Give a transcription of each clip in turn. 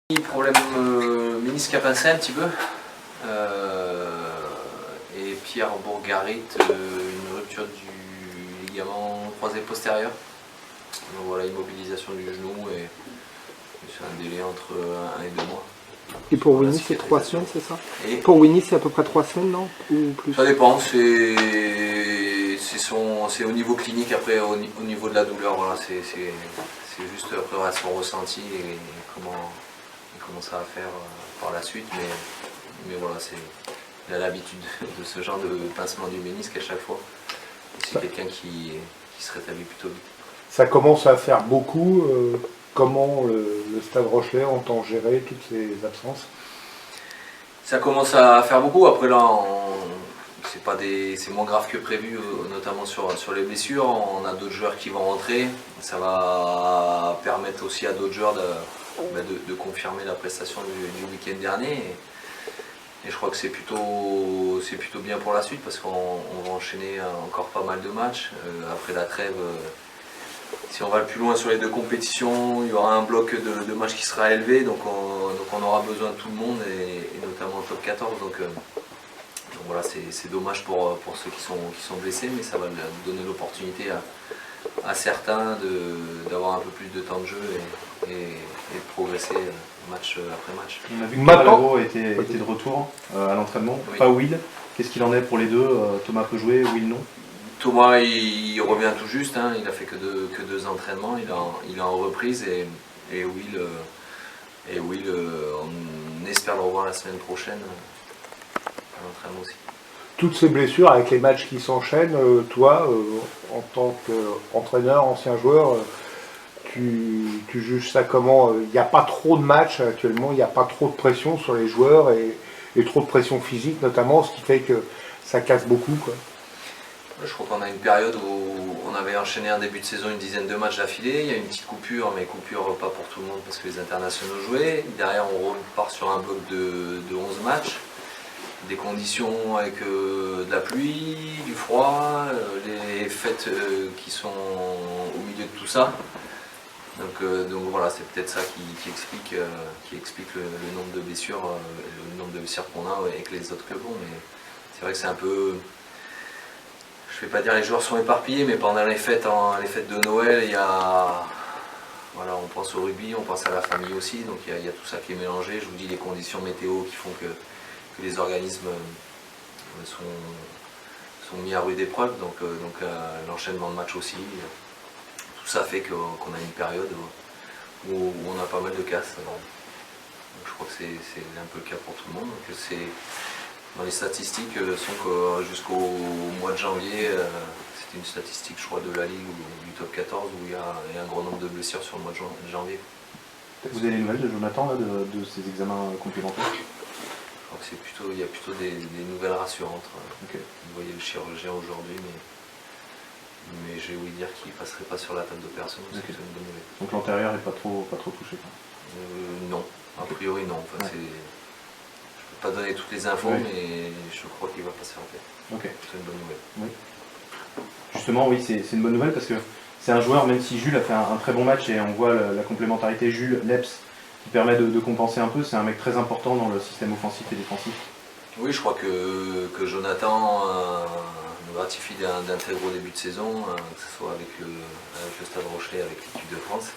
Problème ménisque à pincé un petit peu. Et Pierre Bourgarit, une rupture du ligament croisé postérieur. Donc voilà, immobilisation du genou et c'est un délai entre 1 et 2 mois. Et pour Winnie, c'est 3 semaines, c'est ça? Et pour Winnie, c'est à peu près 3 semaines, non? Ou plus? ça dépend, c'est au niveau clinique, après au niveau de la douleur, voilà, c'est juste après son ressenti et comment ça va faire par la suite, mais voilà, il a l'habitude de ce genre de pincement du ménisque à chaque fois. C'est quelqu'un qui se rétablit plutôt vite. Ça commence à faire beaucoup. Comment le Stade Rochelais entend gérer toutes ces absences? Ça commence à faire beaucoup. Après là, c'est moins grave que prévu, notamment sur les blessures. On a d'autres joueurs qui vont rentrer. Ça va permettre aussi à d'autres joueurs de confirmer la prestation du week-end dernier. Et je crois que c'est plutôt bien pour la suite parce qu'on va enchaîner encore pas mal de matchs. Après la trêve, si on va le plus loin sur les 2 compétitions, il y aura un bloc de matchs qui sera élevé, donc on aura besoin de tout le monde, et notamment le top 14. Donc voilà, c'est dommage pour ceux qui sont blessés, mais ça va donner l'opportunité à certains d'avoir un peu plus de temps de jeu et de progresser match après match. On a vu que Malago était de retour à l'entraînement, Oui. pas Will. Qu'est-ce qu'il en est pour les deux? Thomas peut jouer, Will non? Thomas, il revient tout juste, hein, il a fait que deux entraînements, il est en reprise, et Will, on espère le revoir la semaine prochaine à l'entraînement aussi. Toutes ces blessures avec les matchs qui s'enchaînent, toi, en tant qu'entraîneur, ancien joueur, tu juges ça comment? Il n'y a pas trop de matchs actuellement, il n'y a pas trop de pression sur les joueurs et trop de pression physique notamment, ce qui fait que ça casse beaucoup, quoi. Je crois qu'on a une période où on avait enchaîné en début de saison une dizaine de matchs d'affilée. Il y a une petite coupure, mais coupure pas pour tout le monde parce que les internationaux jouaient. Derrière, on repart sur un bloc de 11 matchs. Des conditions avec de la pluie, du froid, les fêtes qui sont au milieu de tout ça. Donc voilà, c'est peut-être ça qui explique le nombre de blessures, le nombre de blessures qu'on a avec les autres clubs. Mais c'est vrai que c'est un peu... Je ne vais pas dire les joueurs sont éparpillés, mais pendant les fêtes de Noël, il y a... Voilà, on pense au rugby, on pense à la famille aussi, donc il y a tout ça qui est mélangé. Je vous dis les conditions météo qui font que les organismes sont mis à rude épreuve, donc l'enchaînement de matchs aussi. Tout ça fait qu'on a une période où on a pas mal de casses. Donc je crois que c'est un peu le cas pour tout le monde. Donc dans les statistiques, sont que jusqu'au mois de janvier, c'était une statistique, je crois, de la Ligue ou du top 14, où il y a un grand nombre de blessures sur le mois de janvier. Vous avez les nouvelles de Jonathan là, de ces examens complémentaires? Je crois que il y a plutôt des nouvelles rassurantes. Okay. Vous voyez le chirurgien aujourd'hui, mais j'ai ouï dire qu'il ne passerait pas sur la table d'opération, donc okay. C'est une bonne nouvelle. Donc l'antérieur n'est pas trop touché, quoi. Non, a priori non. Enfin, ouais. Je ne peux pas donner toutes les infos, oui. Mais je crois qu'il va passer en tête. Okay. C'est une bonne nouvelle. Oui. Justement, oui, c'est une bonne nouvelle parce que c'est un joueur, même si Jules a fait un très bon match et on voit la complémentarité Jules-Leps qui permet de compenser un peu, c'est un mec très important dans le système offensif et défensif. Oui, je crois que Jonathan nous gratifie d'un très gros début de saison, que ce soit avec le Stade Rochelais, avec l'équipe de France.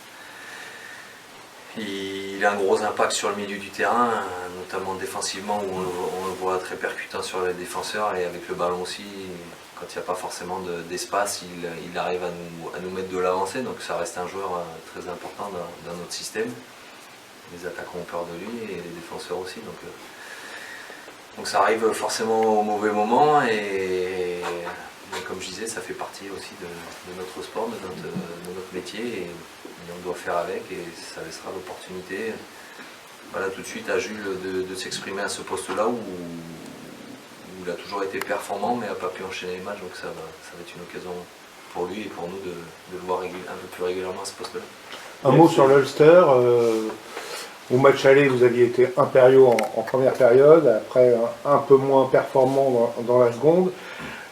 Il a un gros impact sur le milieu du terrain, notamment défensivement, où on le voit très percutant sur les défenseurs, et avec le ballon aussi, quand il n'y a pas forcément d'espace, il arrive à nous mettre de l'avancée, donc ça reste un joueur très important dans notre système. Les attaquants ont peur de lui et les défenseurs aussi. Donc ça arrive forcément au mauvais moment, et comme je disais, ça fait partie aussi de notre sport, de notre métier, et on doit faire avec, et ça laissera l'opportunité, voilà, tout de suite à Jules de s'exprimer à ce poste-là où il a toujours été performant mais n'a pas pu enchaîner les matchs, donc ça va être une occasion pour lui et pour nous de le voir un peu plus régulièrement à ce poste-là. Un mot sur l'Ulster. Au match aller, vous aviez été impériaux en première période, après un peu moins performant dans la seconde.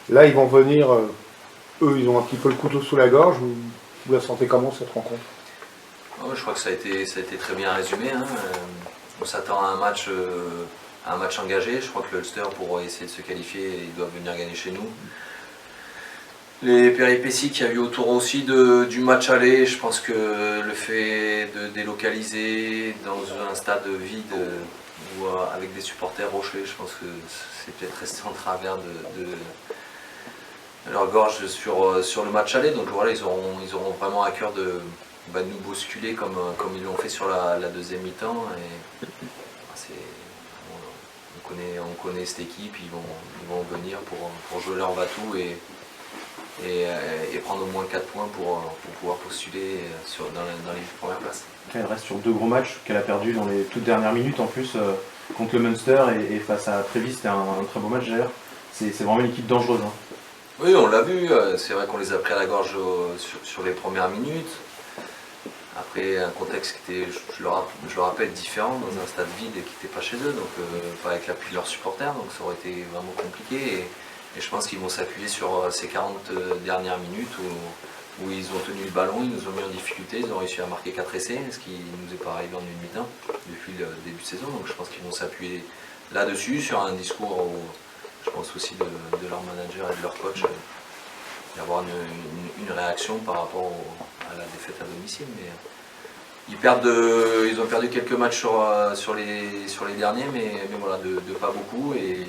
Là, ils vont venir, eux, ils ont un petit peu le couteau sous la gorge. Vous la sentez comment, cette rencontre? Ouais, je crois que ça a été très bien résumé, hein. On s'attend à un match engagé. Je crois que l'Ulster, pour essayer de se qualifier, ils doivent venir gagner chez nous. Les péripéties qu'il y a eu autour aussi du match aller, je pense que le fait de délocaliser dans un stade vide ou avec des supporters rochelais, je pense que c'est peut-être resté en travers de leur gorge sur le match aller. Donc voilà, ils auront vraiment à cœur de nous bousculer comme ils l'ont fait sur la deuxième mi-temps. Et on connaît cette équipe, ils vont venir pour jouer leur va-tout et prendre au moins 4 points pour pouvoir postuler dans les premières places. Elle reste sur 2 gros matchs qu'elle a perdu dans les toutes dernières minutes en plus contre le Munster et face à Trévis, c'était un très beau match d'ailleurs. C'est vraiment une équipe dangereuse. Hein. Oui, on l'a vu, c'est vrai qu'on les a pris à la gorge sur les premières minutes. Après, un contexte qui était, je le rappelle, différent, dans un stade vide et qui n'était pas chez eux, donc pas avec l'appui de leurs supporters, donc ça aurait été vraiment compliqué. Et je pense qu'ils vont s'appuyer sur ces 40 dernières minutes où ils ont tenu le ballon, ils nous ont mis en difficulté, ils ont réussi à marquer 4 essais, ce qui ne nous est pas arrivé en une mi-temps depuis le début de saison. Donc je pense qu'ils vont s'appuyer là-dessus, sur un discours où je pense aussi de leur manager et de leur coach, d'avoir une réaction par rapport à la défaite à domicile. Mais ils ont perdu quelques matchs sur les derniers, mais voilà, de pas beaucoup. Et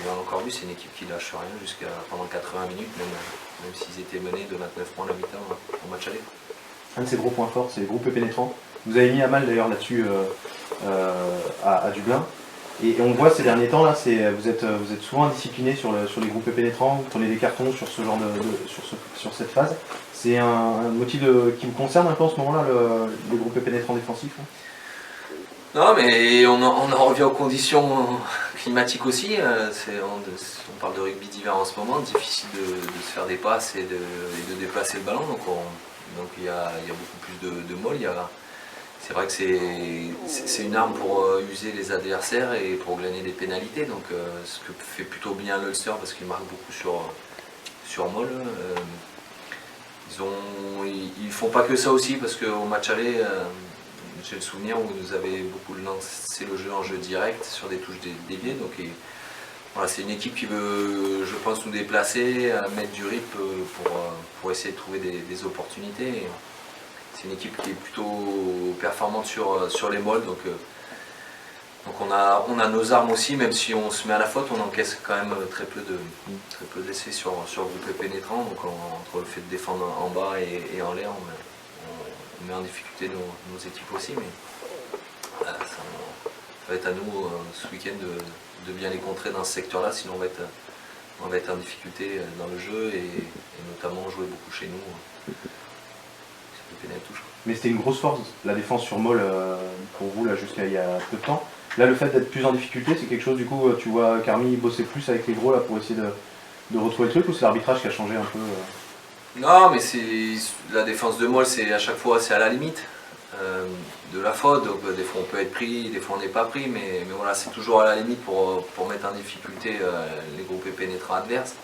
on a encore vu, c'est une équipe qui lâche rien pendant 80 minutes, même s'ils étaient menés de 29 points à la mi-temps au match aller. Un de ses gros points forts, c'est les groupes pénétrants. Vous avez mis à mal d'ailleurs là-dessus à Dublin. Et on voit ces derniers temps, là, vous êtes souvent indiscipliné sur les groupes pénétrants, vous prenez des cartons sur ce genre sur cette phase. C'est un motif qui vous concerne un peu en ce moment-là, les groupes pénétrants défensifs hein. Non, mais on en revient aux conditions climatiques aussi. On parle de rugby d'hiver en ce moment, difficile de se faire des passes et de déplacer le ballon. Donc il y a beaucoup plus de molles. C'est vrai que c'est une arme pour user les adversaires et pour glaner des pénalités. Donc ce que fait plutôt bien l'Ulster parce qu'il marque beaucoup sur molle. Ils font pas que ça aussi parce qu'au match aller, j'ai le souvenir où ils nous avaient beaucoup lancé le jeu en jeu direct sur des touches déviées. Donc voilà, c'est une équipe qui veut, je pense, nous déplacer, mettre du rythme pour essayer de trouver des opportunités. Et c'est une équipe qui est plutôt performante sur les molles. Donc on a nos armes aussi, même si on se met à la faute, on encaisse quand même très peu d'essais sur groupe pénétrant. Donc entre le fait de défendre en bas et en l'air, on met en difficulté nos équipes aussi. Mais ça va être à nous ce week-end de bien les contrer dans ce secteur-là, sinon on va être en difficulté dans le jeu et notamment jouer beaucoup chez nous. Mais c'était une grosse force, la défense sur molle pour vous là jusqu'à il y a peu de temps. Là, le fait d'être plus en difficulté, c'est quelque chose, du coup, tu vois Carmi bosser plus avec les gros là pour essayer de retrouver le truc, ou c'est l'arbitrage qui a changé un peu Non, mais la défense de molle, c'est à chaque fois c'est à la limite de la faute. Donc des fois on peut être pris, des fois on n'est pas pris, mais voilà, c'est toujours à la limite pour mettre en difficulté les groupes pénétrants adverses.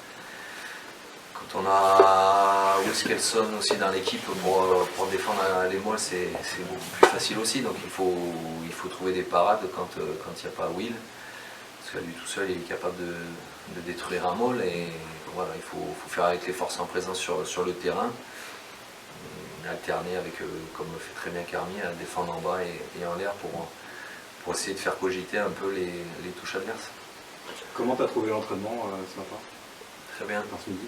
Quand on a Wiskelson aussi dans l'équipe pour défendre les molles, c'est beaucoup plus facile aussi. Donc il faut trouver des parades quand il n'y a pas Will. Parce que lui tout seul il est capable de détruire un molle. Et voilà, il faut faire avec les forces en présence sur le terrain. Alterner avec, comme le fait très bien Carmi, à défendre en bas et en l'air pour essayer de faire cogiter un peu les touches adverses. Comment tu as trouvé l'entraînement ce matin? Très bien. Enfin, ce midi.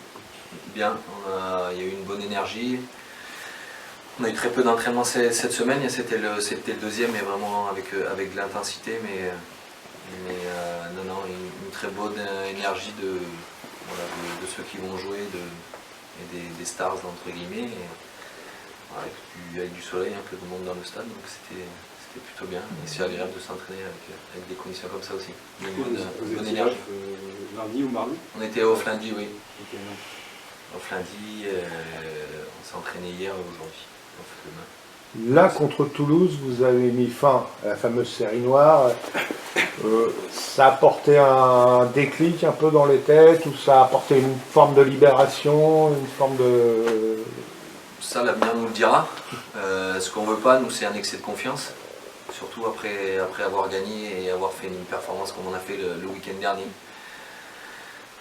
Bien, il y a eu une bonne énergie. On a eu très peu d'entraînement cette semaine, c'était le deuxième, mais vraiment avec de l'intensité, mais non, une très bonne énergie de ceux qui vont jouer et des stars entre guillemets. Avec du soleil, un peu de monde dans le stade, donc c'était plutôt bien. Et c'est agréable de s'entraîner avec des conditions comme ça aussi. Une bonne énergie. Lundi ou mardi? On était off lundi, oui. Okay, Off lundi, on s'est entraîné hier et aujourd'hui. Là, contre Toulouse, vous avez mis fin à la fameuse série noire. Ça a apporté un déclic un peu dans les têtes, ou ça a apporté une forme de libération, une forme de... Ça, l'avenir nous le dira. Ce qu'on veut pas, nous, c'est un excès de confiance, surtout après avoir gagné et avoir fait une performance comme on a fait le week-end dernier.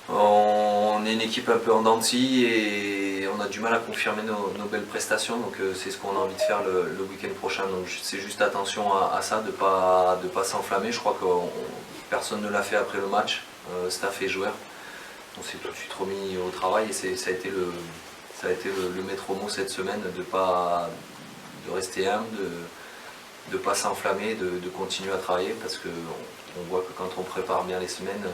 On est une équipe un peu en dents de scie et on a du mal à confirmer nos belles prestations, donc c'est ce qu'on a envie de faire le week-end prochain. Donc c'est juste attention à ça, de pas s'enflammer. Je crois que personne ne l'a fait après le match, staff et joueurs. On s'est tout de suite remis au travail et ça a été le maître mot cette semaine, de rester humble, de ne pas s'enflammer, de continuer à travailler, parce qu'on voit que quand on prépare bien les semaines,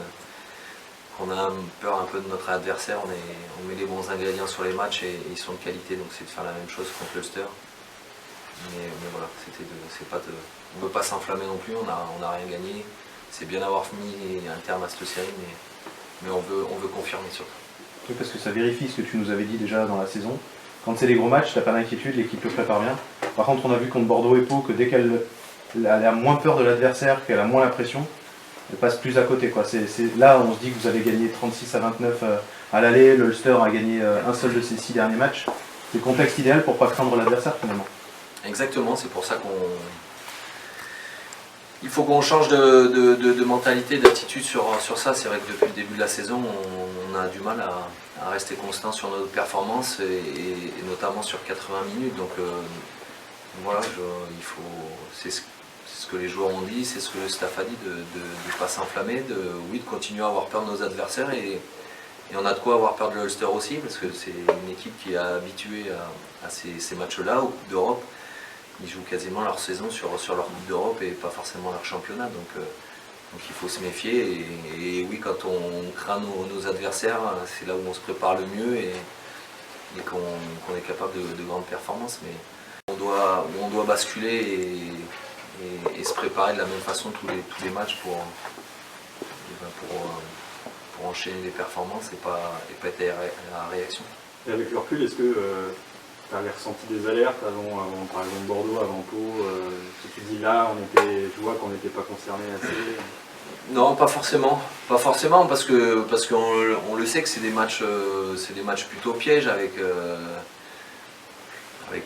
on a peur un peu de notre adversaire, on met les bons ingrédients sur les matchs et ils sont de qualité, donc c'est de faire la même chose contre l'Ulster. Mais voilà, on ne veut pas s'enflammer non plus, on n'a rien gagné. C'est bien d'avoir mis un terme à cette série, mais on veut confirmer surtout. Oui, parce que ça vérifie ce que tu nous avais dit déjà dans la saison. Quand c'est des gros matchs, t'as pas d'inquiétude, l'équipe le prépare bien. Par contre, on a vu contre Bordeaux et Pau que dès qu'elle a moins peur de l'adversaire, qu'elle a moins la pression, elle passe plus à côté, quoi. Là, on se dit que vous avez gagné 36-29 à l'aller, l'Ulster a gagné un seul de ses 6 derniers matchs. C'est le contexte idéal pour pas craindre l'adversaire finalement. Exactement, c'est pour ça il faut qu'on change de mentalité, d'attitude sur ça. C'est vrai que depuis le début de la saison, on a du mal à rester constant sur nos performances et notamment sur 80 minutes. Donc voilà, c'est ce que les joueurs ont dit, c'est ce que le staff a dit, de ne pas s'enflammer, de continuer à avoir peur de nos adversaires. Et on a de quoi avoir peur de l'Ulster aussi, parce que c'est une équipe qui est habituée à ces matchs-là, aux Coupes d'Europe. Ils jouent quasiment leur saison sur leur Coupe d'Europe et pas forcément leur championnat. Donc il faut se méfier. Et oui, quand on craint nos adversaires, c'est là où on se prépare le mieux et qu'on est capable de grandes performances. Mais on doit basculer et se préparer de la même façon tous les matchs pour enchaîner les performances et pas être à la réaction. Et avec le recul, est-ce que tu avais ressenti des alertes avant par exemple Bordeaux, avant Pau, tu dis là, tu vois qu'on n'était pas concerné assez? Non, pas forcément. Pas forcément, parce qu'on le sait que c'est des matchs plutôt pièges avec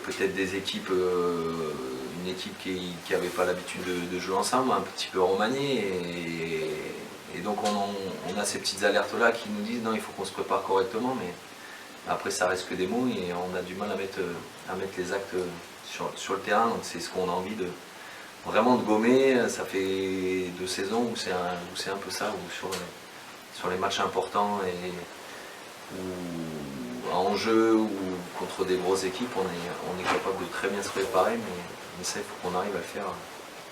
peut-être des équipes, une équipe qui n'avait pas l'habitude de jouer ensemble, un petit peu remaniée. Et donc on a ces petites alertes-là qui nous disent non, il faut qu'on se prépare correctement, mais après ça reste que des mots et on a du mal à mettre les actes sur le terrain. Donc c'est ce qu'on a envie vraiment de gommer. Ça fait 2 saisons où c'est un peu ça, où sur les matchs importants ou en jeu ou contre des grosses équipes, on est capable de très bien se préparer, mais ça il faut qu'on arrive à le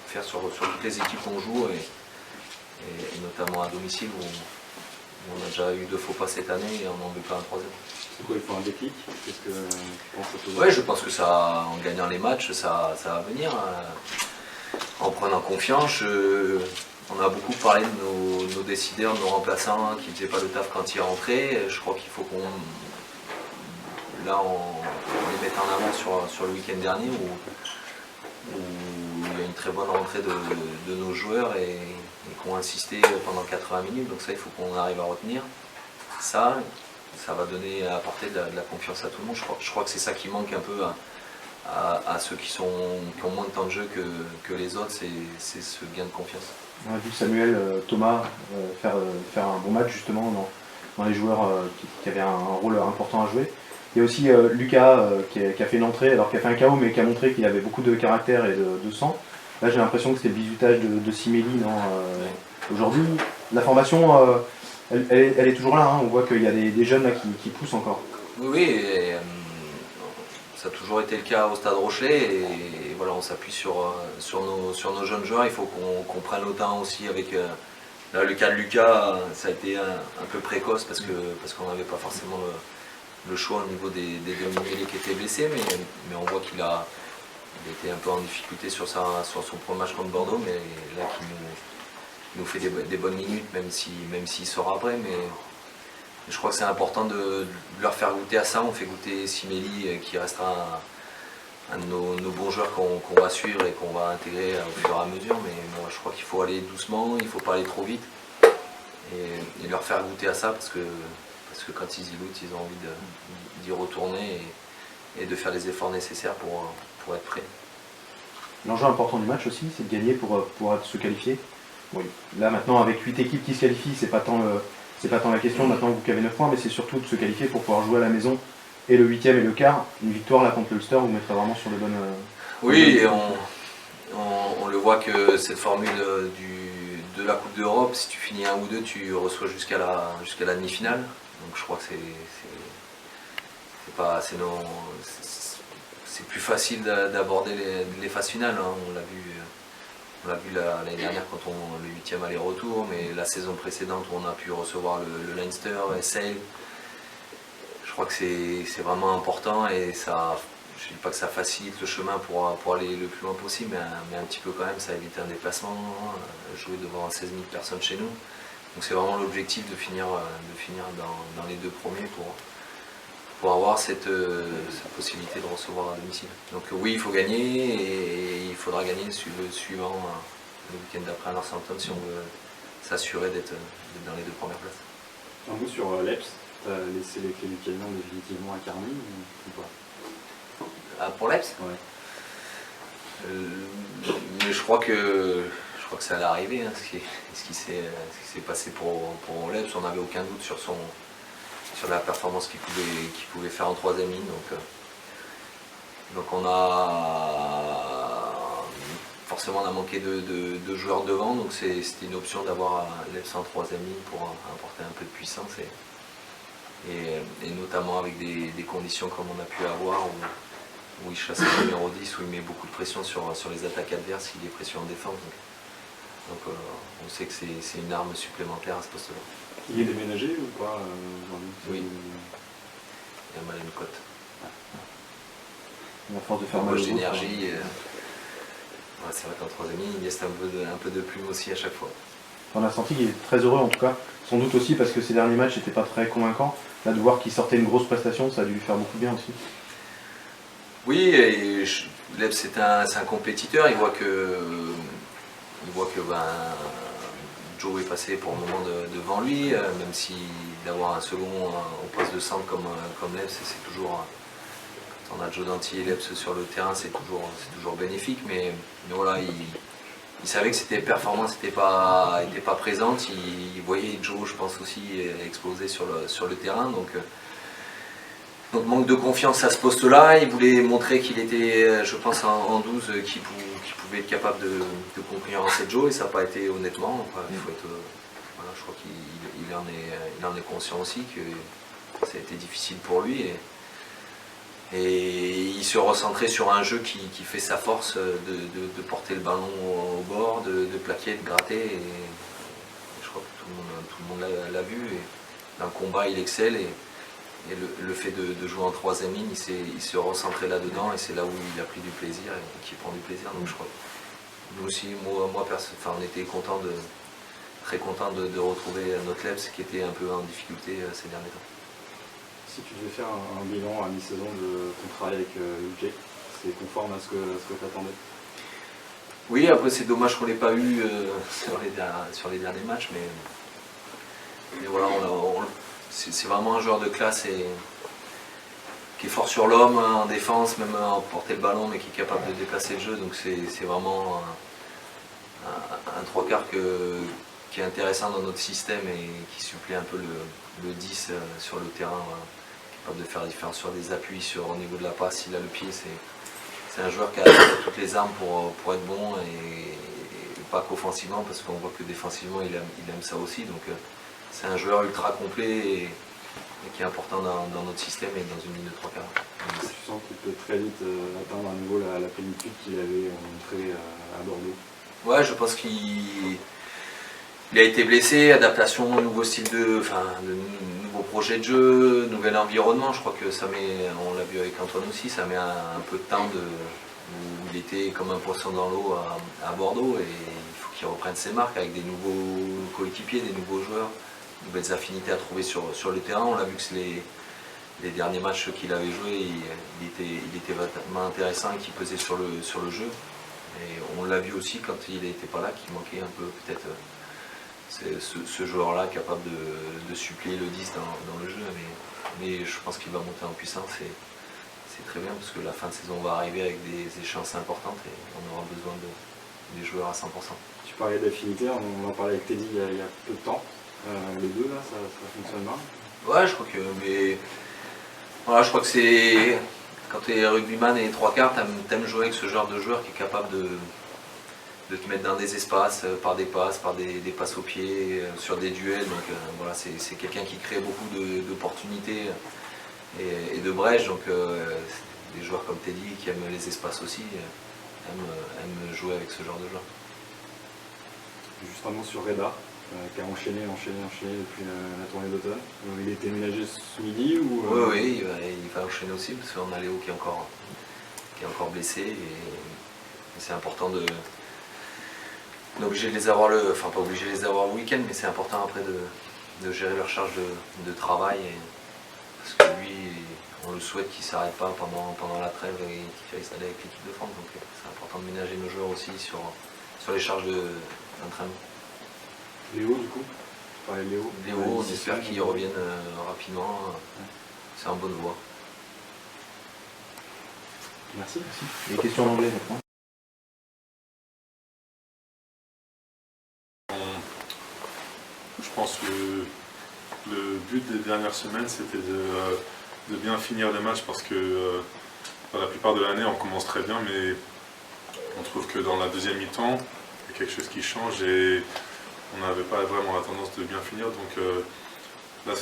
faire sur toutes les équipes qu'on joue et notamment à domicile où on a déjà eu 2 faux pas cette année et on n'en veut pas un 3e. C'est quoi, il faut un déclic? Qu'est-ce que tu penses? Oui, je pense que en gagnant les matchs, ça va venir. En prenant confiance, on a beaucoup parlé de nos décideurs, de nos remplaçants qui ne faisaient pas le taf quand ils rentraient. Je crois qu'il faut qu'on les mette en avant sur le week-end dernier où il y a une très bonne rentrée de nos joueurs et qui ont insisté pendant 80 minutes. Donc ça, il faut qu'on arrive à retenir. Ça va apporter de la confiance à tout le monde. Je crois que c'est ça qui manque un peu à ceux qui ont moins de temps de jeu que les autres, c'est ce gain de confiance. On a vu Samuel Thomas faire un bon match justement dans les joueurs qui avaient un rôle important à jouer. Il y a aussi Lucas qui a fait une entrée, alors qui a fait un KO mais qui a montré qu'il avait beaucoup de caractère et de sang. Là j'ai l'impression que c'était le bizutage de Siméli. Aujourd'hui, la formation elle est toujours là, hein. On voit qu'il y a des jeunes là qui poussent encore. Oui, ça a toujours été le cas au Stade Rochelet et voilà, on s'appuie sur nos jeunes joueurs. Il faut qu'on prenne le temps aussi avec là, le cas de Lucas, ça a été un peu précoce parce qu'on n'avait pas forcément le choix au niveau des demi-mêlés qui étaient blessés, mais on voit qu'il a été un peu en difficulté sur son premier match contre Bordeaux, mais là qui nous fait des bonnes minutes, même s'il sort après. Mais je crois que c'est important de leur faire goûter à ça. On fait goûter Siméli qui restera un de nos bons joueurs qu'on va suivre et qu'on va intégrer au fur et à mesure. Mais bon, je crois qu'il faut aller doucement, il ne faut pas aller trop vite et leur faire goûter à ça parce que quand ils y goûtent, ils ont envie d'y retourner et de faire les efforts nécessaires pour être prêt. L'enjeu important du match aussi, c'est de gagner pour se qualifier. Bon, là maintenant, avec 8 équipes qui se qualifient, c'est pas tant la question maintenant que vous avez 9 points, mais c'est surtout de se qualifier pour pouvoir jouer à la maison et le 8e et le quart. Une victoire là contre l'Ulster vous mettra vraiment sur de bonnes. Oui, et on le voit que cette formule de la Coupe d'Europe, si tu finis 1 ou 2, tu reçois jusqu'à la demi-finale. Donc je crois que c'est plus facile d'aborder les phases finales. Hein. On l'a vu l'année dernière quand le 8e aller-retour, mais la saison précédente où on a pu recevoir le Leinster et Sale. Je crois que c'est vraiment important et ça, je ne dis pas que ça facilite le chemin pour aller le plus loin possible, mais un petit peu quand même, ça évite un déplacement, jouer devant 16 000 personnes chez nous. Donc c'est vraiment l'objectif de finir dans les 2 premiers pour avoir cette possibilité de recevoir à domicile. Donc oui, il faut gagner et il faudra gagner le suivant, le week-end d'après à Northampton si on veut s'assurer d'être dans les 2 premières places. Un mot sur Leps, tu as laissé les clés du camion définitivement à Carmi ou pas? Pour Leps? Ouais. Mais je crois que ça allait arriver, hein, ce qui s'est passé pour Leps. On n'avait aucun doute sur la performance qu'il pouvait faire en 3e ligne. Donc on a manqué de joueurs devant, donc c'était une option d'avoir Leps en 3e ligne pour apporter un peu de puissance et notamment avec des conditions comme on a pu avoir où il chasse le numéro 10, où il met beaucoup de pression sur les attaques adverses, il est pression en défense. Donc on sait que c'est une arme supplémentaire à ce poste-là. Il est déménagé ou pas Oui. Il y a mal à une cote. À force de faire mal Poche aux autres, d'énergie. C'est vrai qu'en 3e ligne, il laisse un peu de plume aussi à chaque fois. On a senti qu'il était très heureux en tout cas, sans doute aussi parce que ces derniers matchs n'étaient pas très convaincants. Là, de voir qu'il sortait une grosse prestation, ça a dû lui faire beaucoup bien aussi. Oui, et Leps c'est un compétiteur, il voit que Joe est passé pour le moment devant lui, même si d'avoir un second au poste de centre comme Leps, c'est toujours, quand on a Joe Danty et Leps sur le terrain, c'est toujours bénéfique, mais voilà, il savait que cette performance n'était pas présente, il voyait Joe, je pense aussi, exploser sur le terrain, donc manque de confiance à ce poste-là, il voulait montrer qu'il était, je pense, en 12, qu'il pouvait être capable de concurrencer Joe, et ça n'a pas été honnêtement. Enfin, il faut être, voilà, je crois qu'il en est conscient aussi, que ça a été difficile pour lui, et il se recentrait sur un jeu qui fait sa force de porter le ballon au bord, de plaquer, de gratter, et je crois que tout le monde l'a vu, et dans le combat il excelle, et le fait de jouer en 3e ligne, il s'est recentré là-dedans et c'est là où il a pris du plaisir et qu'il prend du plaisir. Donc je crois que nous aussi, on était très contents de retrouver notre Leps qui était un peu en difficulté ces derniers temps. Si tu devais faire un bilan à mi-saison de ton travail avec UJ, c'est conforme à ce que tu attendais? Oui, après c'est dommage qu'on ne l'ait pas eu sur les derniers matchs, mais voilà, c'est vraiment un joueur de classe et qui est fort sur l'homme en défense, même à porter le ballon, mais qui est capable de déplacer le jeu. Donc c'est vraiment un 3/4 qui est intéressant dans notre système et qui supplée un peu le 10 sur le terrain, voilà. Capable de faire la différence sur des appuis, au niveau de la passe, il a le pied. C'est un joueur qui a toutes les armes pour être bon et pas qu'offensivement, parce qu'on voit que défensivement il aime ça aussi. Donc c'est un joueur ultra complet et qui est important dans notre système et dans une ligne de 3/4. Tu sens qu'il peut très vite atteindre à nouveau la plénitude qu'il avait montré à Bordeaux? Ouais, je pense qu'il a été blessé, adaptation, nouveau style de nouveau projet de jeu, nouvel environnement. Je crois que ça met, on l'a vu avec Antoine aussi, ça met un peu de temps où il était comme un poisson dans l'eau à Bordeaux et il faut qu'il reprenne ses marques avec des nouveaux coéquipiers, des nouveaux joueurs. Nouvelles affinités à trouver sur le terrain. On l'a vu que les derniers matchs qu'il avait joués, il était vraiment intéressant et qu'il pesait sur le jeu. Et on l'a vu aussi quand il n'était pas là, qu'il manquait un peu peut-être ce joueur-là capable de suppléer le 10 dans le jeu. Mais je pense qu'il va monter en puissance et c'est très bien parce que la fin de saison va arriver avec des échéances importantes et on aura besoin des joueurs à 100%. Tu parlais d'affinité, on en parlait avec Teddy il y a peu de temps. Les deux là, ça fonctionne bien. Ouais, je crois que. Mais. Voilà, je crois que c'est. Quand tu es rugbyman et 3/4, t'aimes jouer avec ce genre de joueur qui est capable de te mettre dans des espaces, par des passes au pied, sur des duels. Donc voilà, c'est quelqu'un qui crée beaucoup d'opportunités et de brèches. Donc des joueurs comme Teddy qui aiment les espaces aussi, aiment jouer avec ce genre de joueur. Juste un mot sur Reda, qui a enchaîné depuis la tournée d'automne. Il a été ménagé ce midi ou Oui, il va enchaîner aussi parce qu'on a Léo qui est encore blessé et c'est important on est obligé de les avoir pas obligé de les avoir le week-end, mais c'est important après de gérer leur charge de travail parce que lui, on le souhaite qu'il ne s'arrête pas pendant la trêve et qu'il reste aller avec l'équipe de France. Donc c'est important de ménager nos joueurs aussi sur les charges d'entraînement. Léo, du coup tu parlais de Léo. On espère qu'il revienne rapidement. C'est en bonne voie. Merci. Les questions en anglais maintenant. Je pense que le but des dernières semaines, c'était de bien finir les matchs parce que la plupart de l'année, on commence très bien, mais on trouve que dans la deuxième mi-temps, il y a quelque chose qui change et on n'avait pas vraiment la tendance de bien finir. Donc là,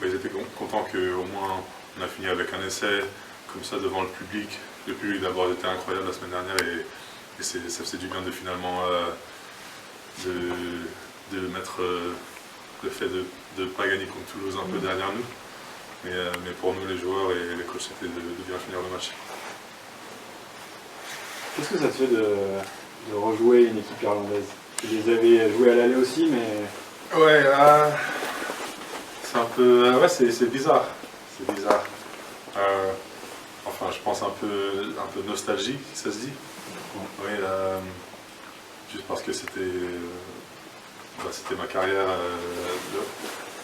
ils étaient contents qu'au moins on a fini avec un essai comme ça devant le public. Le public d'abord était incroyable la semaine dernière et ça faisait du bien de finalement de mettre le fait de ne pas gagner contre Toulouse un peu derrière nous. Mais pour nous, les joueurs et les coachs, c'était de bien finir le match. Qu'est-ce que ça te fait de rejouer une équipe irlandaise? Tu les avais joués à l'aller aussi, mais... Ouais, c'est un peu... ouais, c'est bizarre. C'est bizarre. Enfin, je pense un peu nostalgique, ça se dit. Oui, juste parce que c'était ma carrière.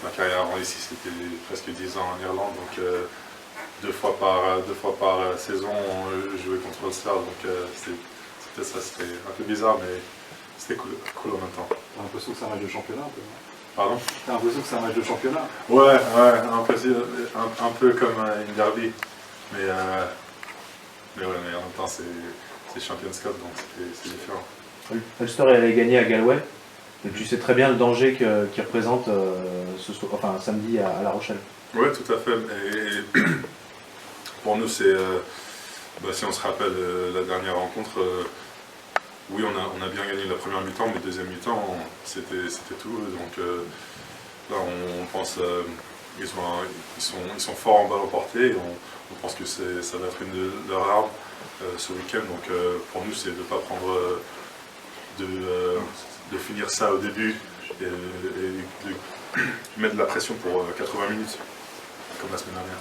Ma carrière avant ici, c'était presque 10 ans en Irlande. Donc, deux fois par saison, je jouais contre Ulster. Donc, c'était ça. C'était un peu bizarre, mais c'était cool en même temps. T'as l'impression que c'est un match de championnat un peu, non? Pardon? T'as l'impression que c'est un match de championnat? Ouais, un peu comme une derby. Mais en même temps, c'est Champions Cup, donc c'est différent. Ulster allait gagner à Galway. Et tu sais très bien le danger qu'il représente samedi à La Rochelle. Oui, tout à fait. Et pour nous, c'est si on se rappelle la dernière rencontre, oui, on a bien gagné la première mi-temps, mais deuxième mi-temps, c'était tout. Donc là, on pense ils sont forts en balle emportée. Et on pense que ça va être une de leurs armes ce week-end. Donc pour nous, c'est de ne pas prendre de finir ça au début et de mettre de la pression pour 80 minutes, comme la semaine dernière.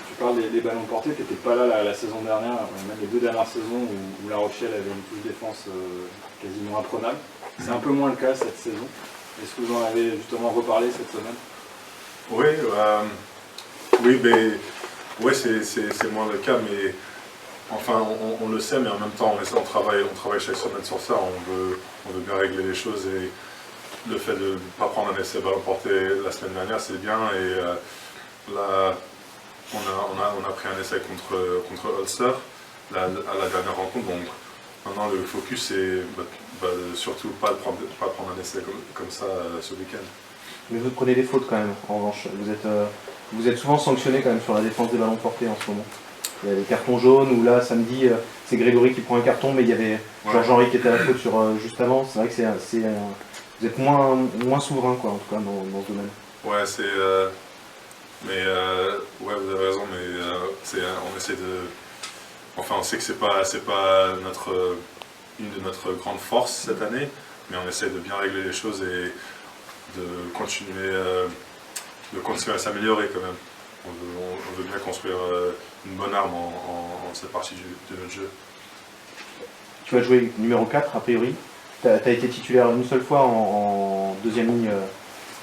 Tu parles des ballons portés, tu n'étais pas là la saison dernière, même les deux dernières saisons où La Rochelle avait une touche défense quasiment imprenable. C'est un peu moins le cas cette saison. Est-ce que vous en avez justement reparlé cette semaine? Oui, mais c'est moins le cas, mais enfin on le sait, mais en même temps on travaille chaque semaine sur ça. On veut bien régler les choses et le fait de ne pas prendre un essai ballon porté la semaine dernière, c'est bien. Et là, on a pris un essai contre Ulster à la dernière rencontre. Donc maintenant le focus c'est surtout pas prendre un essai comme ça ce week-end. Mais vous prenez des fautes quand même, en revanche. Vous êtes souvent sanctionné quand même sur la défense des ballons portés en ce moment. Il y a des cartons jaunes où là samedi c'est Grégory qui prend un carton, mais il y avait Georges-Henri qui était à la faute juste avant. C'est vrai que vous êtes moins souverain quoi, en tout cas dans ce domaine. Ouais, vous avez raison, mais on essaie de. Enfin, on sait que c'est pas une de notre grande force cette année, mais on essaie de bien régler les choses et de continuer à s'améliorer quand même. On veut bien construire une bonne arme en cette partie de notre jeu. Tu vas jouer numéro 4 a priori. Tu as été titulaire une seule fois en deuxième ligne,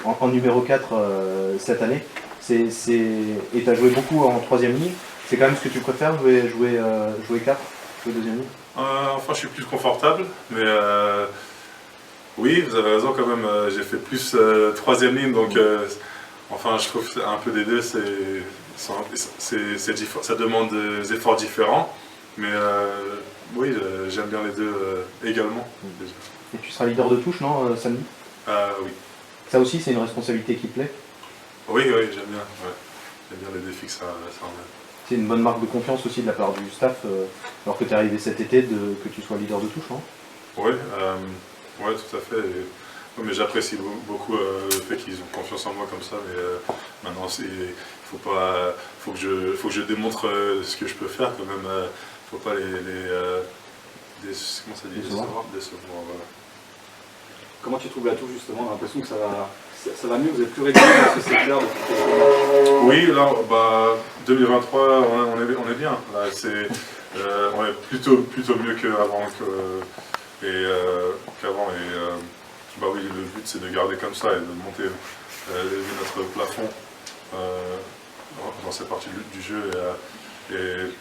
en numéro 4 cette année. Et tu as joué beaucoup en troisième ligne. C'est quand même ce que tu préfères, jouer 4, jouer deuxième ligne? Enfin, je suis plus confortable, mais oui, vous avez raison quand même. J'ai fait plus troisième ligne, donc enfin, je trouve un peu des deux, ça demande des efforts différents, mais oui, j'aime bien les deux également. Déjà. Et tu seras leader de touche, non, samedi? Oui. Ça aussi, c'est une responsabilité qui te plaît? Oui, j'aime bien. Ouais. J'aime bien les défis que ça emmène. C'est une bonne marque de confiance aussi de la part du staff, alors que tu es arrivé cet été, que tu sois leader de touche, non? Oui, ouais, tout à fait. Oui, mais j'apprécie beaucoup le fait qu'ils ont confiance en moi comme ça. Mais maintenant, faut que je démontre ce que je peux faire quand même. Faut pas comment ça dit, décevoir, voilà. Comment tu trouves la touche justement? On a l'impression que ça va mieux, vous êtes plus régulier dans ce secteur depuis. Oui, là, 2023, on est bien. Là, on est plutôt mieux qu'avant. Qu'avant. Et oui, le but c'est de garder comme ça et de monter notre plafond dans cette partie du jeu. Et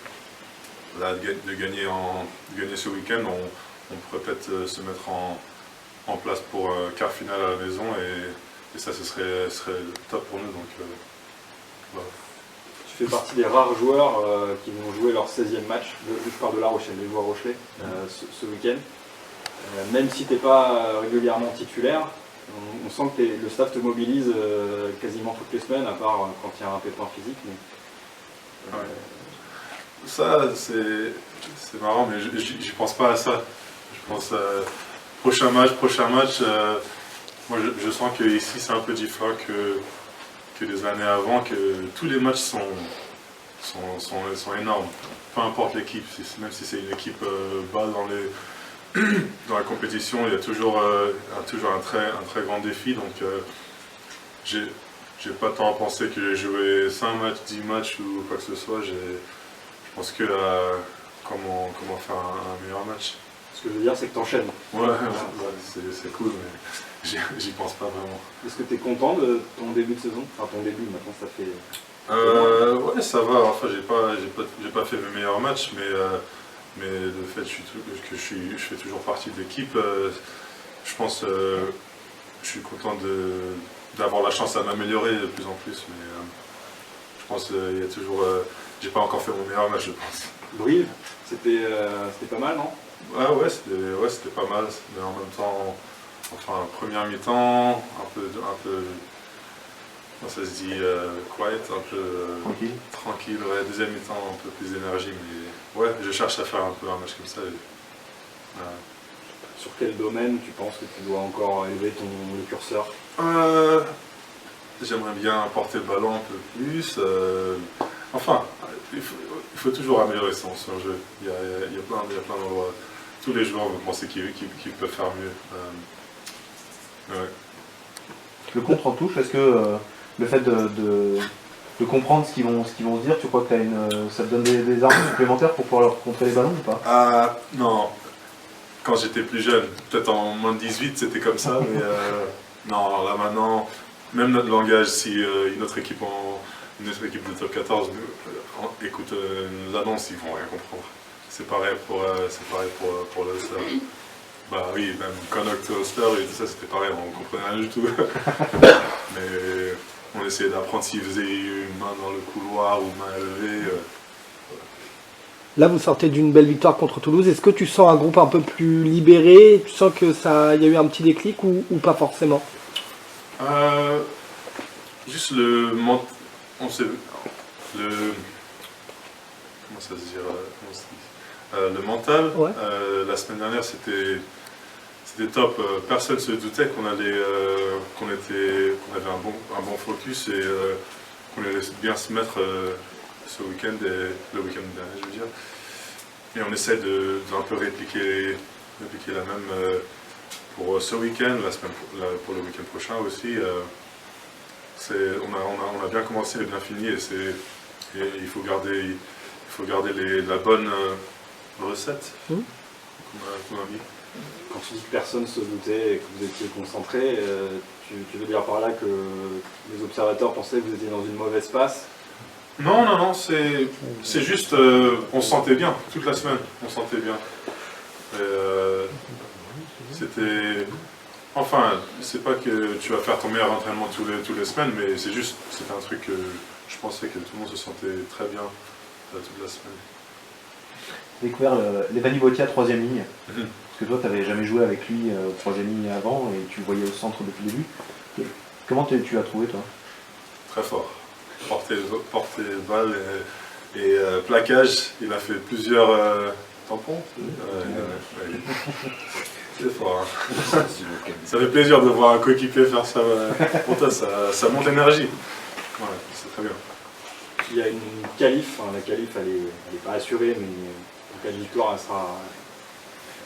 là, de gagner ce week-end, on pourrait peut-être se mettre en place pour quart finale à la maison. Et ça, ce serait top pour nous. Donc, voilà. Tu fais partie des rares joueurs qui vont jouer leur 16e match. Je parle de La Rochelle, les joueurs rochelais, ce week-end. Même si tu n'es pas régulièrement titulaire, on sent que le staff te mobilise quasiment toutes les semaines, à part quand il y a un pépin physique. Mais, ouais. Ça, c'est marrant, mais j'y pense pas à ça. Je pense prochain match. Moi, je sens que ici c'est un peu différent que les années avant, que tous les matchs sont énormes. Peu importe l'équipe, même si c'est une équipe bas dans la compétition, il y a toujours un très grand défi. Donc, j'ai pas tant à penser que j'ai joué 5 matchs, 10 matchs ou quoi que ce soit. Je pense que comment faire un meilleur match. Ce que je veux dire, c'est que tu enchaînes. Ouais, c'est cool, mais j'y pense pas vraiment. Est-ce que tu es content de ton début de saison? Enfin, ton début, maintenant, ça fait... Ouais, ça va. Enfin, j'ai pas fait mes meilleurs matchs, mais le fait que je fais toujours partie de l'équipe, je pense je suis content d'avoir la chance à m'améliorer de plus en plus. Mais je pense qu'il y a toujours... j'ai pas encore fait mon meilleur match, je pense. Brive, c'était pas mal, non? Ouais, c'était pas mal, mais en même temps, enfin, première mi-temps, un peu, comment ça se dit, quiet, un peu tranquille, ouais, deuxième mi-temps, un peu plus d'énergie, mais ouais, je cherche à faire un peu un match comme ça. Sur quel domaine tu penses que tu dois encore élever le curseur? J'aimerais bien porter le ballon un peu plus. Enfin, il faut toujours améliorer son jeu. Il y a plein d'endroits. Tous les joueurs vont penser qu'ils peuvent faire mieux. Ouais. Le contre en touche, est-ce que le fait de comprendre ce qu'ils vont se dire, tu crois que ça te donne des armes supplémentaires pour pouvoir leur contrer les ballons ou pas? Non. Quand j'étais plus jeune, peut-être en moins de 18, c'était comme ça, mais non, là maintenant, même notre langage, si une autre équipe de top 14 écoute nos annonces, ils vont rien comprendre. C'est pareil pour le Ulster. Bah oui, même Connacht Ulster et tout ça, c'était pareil, on ne comprenait rien du tout. Mais on essayait d'apprendre s'ils faisaient une main dans le couloir ou main levée. Là, vous sortez d'une belle victoire contre Toulouse. Est-ce que tu sens un groupe un peu plus libéré? Tu sens que il y a eu un petit déclic ou pas forcément? Juste comment ça se dit, le mental. Ouais. La semaine dernière, c'était top. Personne ne se doutait qu'on avait un bon focus et qu'on allait bien se mettre ce week-end et le week-end dernier, je veux dire. Et on essaie d'un peu répliquer la même pour ce week-end, pour le week-end prochain aussi. On a bien commencé et bien fini et il faut garder la bonne recette qu'on a mis. Quand tu dis que personne ne se doutait et que vous étiez concentré, tu veux dire par là que les observateurs pensaient que vous étiez dans une mauvaise passe Non, c'est juste, on se sentait bien, toute la semaine, on se sentait bien. C'était... Enfin, c'est pas que tu vas faire ton meilleur entraînement tous les semaines, mais c'est juste, c'était un truc que je pensais que tout le monde se sentait très bien toute la semaine. Découvert Levani Botia, 3e ligne. Parce que toi, tu n'avais jamais joué avec lui 3e ligne avant et tu le voyais au centre depuis le début. Comment tu l'as trouvé, toi? Très fort. Porter balle et plaquage, il a fait plusieurs tampons. C'est fort. Hein. Ça fait plaisir de voir un coéquipier faire ça. Pour toi, ça monte l'énergie. Ouais, c'est très bien. Il y a une qualif, la qualif elle est pas assurée, mais en cas de victoire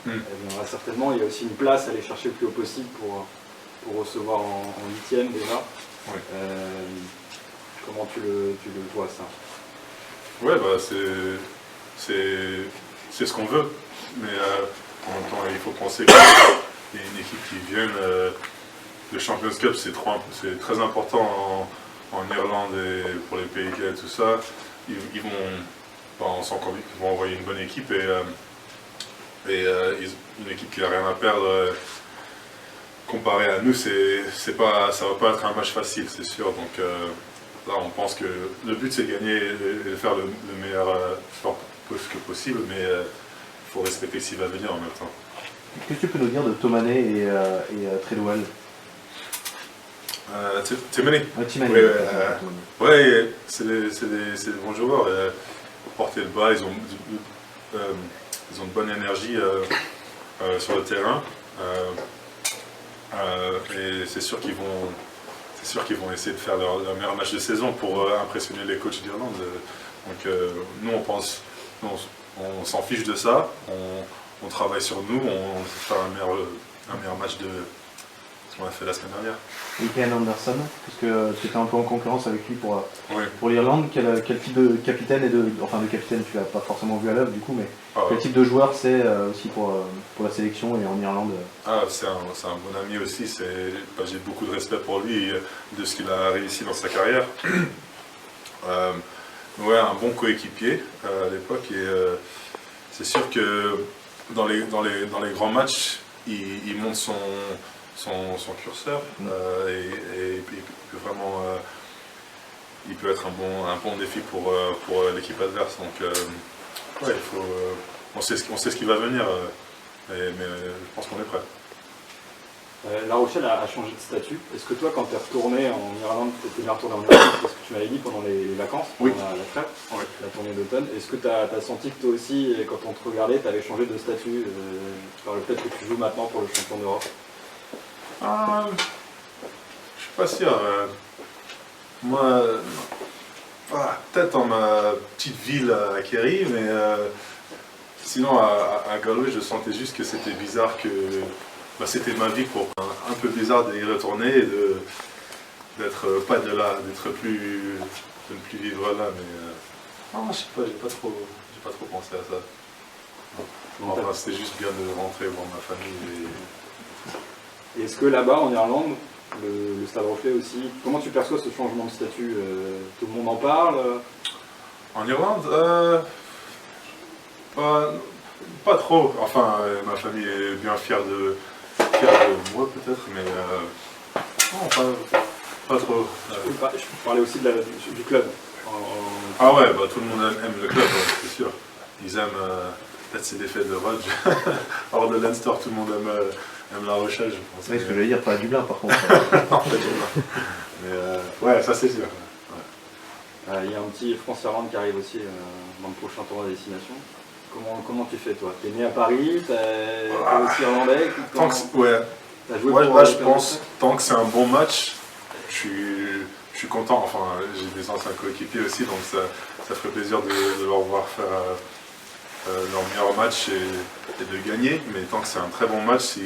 elle viendra certainement. Il y a aussi une place à aller chercher le plus haut possible pour recevoir en 8e déjà. Ouais. Comment tu le vois ça? Ouais, bah c'est ce qu'on veut, mais en même temps il faut penser qu'il y a une équipe qui vient. Le Champions Cup c'est très important en Irlande et pour les pays et tout ça. Ils vont, on sent qu'ils vont envoyer une bonne équipe et une équipe qui n'a rien à perdre. Comparé à nous, ça va pas être un match facile, c'est sûr. Donc là, on pense que le but c'est gagner et de faire le meilleur sport que possible, mais il faut respecter ce qui va venir en même temps. Qu'est-ce que tu peux nous dire de Tomané et Treadwell? Timani. Ouais, c'est des bons joueurs. Porter le bas, ils ont de bonne énergie sur le terrain. Et c'est sûr qu'ils vont essayer de faire leur meilleur match de saison pour impressionner les coachs d'Irlande. Donc nous on s'en fiche de ça, on travaille sur nous, on fait un meilleur match de ce qu'on a fait la semaine dernière. Et Ken Anderson, parce que tu étais un peu en concurrence avec lui pour Oui. l'Irlande, quel type de capitaine de capitaine tu l'as pas forcément vu à l'œuvre du coup, mais quel Ouais. type de joueur c'est aussi pour la sélection et en Irlande? C'est un bon ami aussi, j'ai beaucoup de respect pour lui et de ce qu'il a réussi dans sa carrière. Ouais, un bon coéquipier à l'époque et c'est sûr que dans les grands matchs, il monte son curseur et il peut être un bon défi pour l'équipe adverse. Donc ouais, on sait ce qui va venir, mais je pense qu'on est prêt. La Rochelle a changé de statut. Est-ce que toi, quand tu es retourné en Irlande, tu étais bien retourné en Irlande parce que tu m'avais dit pendant les vacances, Oui. pendant la trêve, Oui. la tournée d'automne, est-ce que tu as senti que toi aussi, quand on te regardait, tu avais changé de statut par le fait que tu joues maintenant pour le champion d'Europe? Je suis pas sûr. Moi, peut-être dans ma petite ville à Kerry, mais sinon à Galway, je sentais juste que c'était bizarre c'était ma vie pour un peu bizarre d'y retourner et d'être pas de là, de ne plus vivre là, mais je sais pas, j'ai pas trop pensé à ça. Enfin, c'était juste bien de rentrer voir ma famille. Et est-ce que là-bas, en Irlande, le Stade Rochelais aussi, comment tu perçois ce changement de statut? Tout le monde en parle? En Irlande, pas trop. Enfin, ma famille est bien fière de moi peut-être, mais non, pas trop. Je peux parler aussi du club. Ah ouais, tout le monde aime le club, ouais, c'est sûr. Ils aiment, peut-être c'est l'effet de Rog. Hors de Leinster, tout le monde aime La Rochelle, je pense. Oui, ce que j'allais dire, pas à Dublin par contre. Non, pas Dublin. Mais ouais, ça c'est sûr. Ouais. Il y a un petit France-Irlande qui arrive aussi dans le prochain tournoi de destination. Comment tu fais toi? T'es né à Paris, t'es aussi irlandais? T'as joué pour je pense, tant que c'est un bon match, je suis content. Enfin, j'ai des anciens coéquipiers aussi, donc ça ferait plaisir de leur voir faire leur meilleur match et de gagner. Mais tant que c'est un très bon match,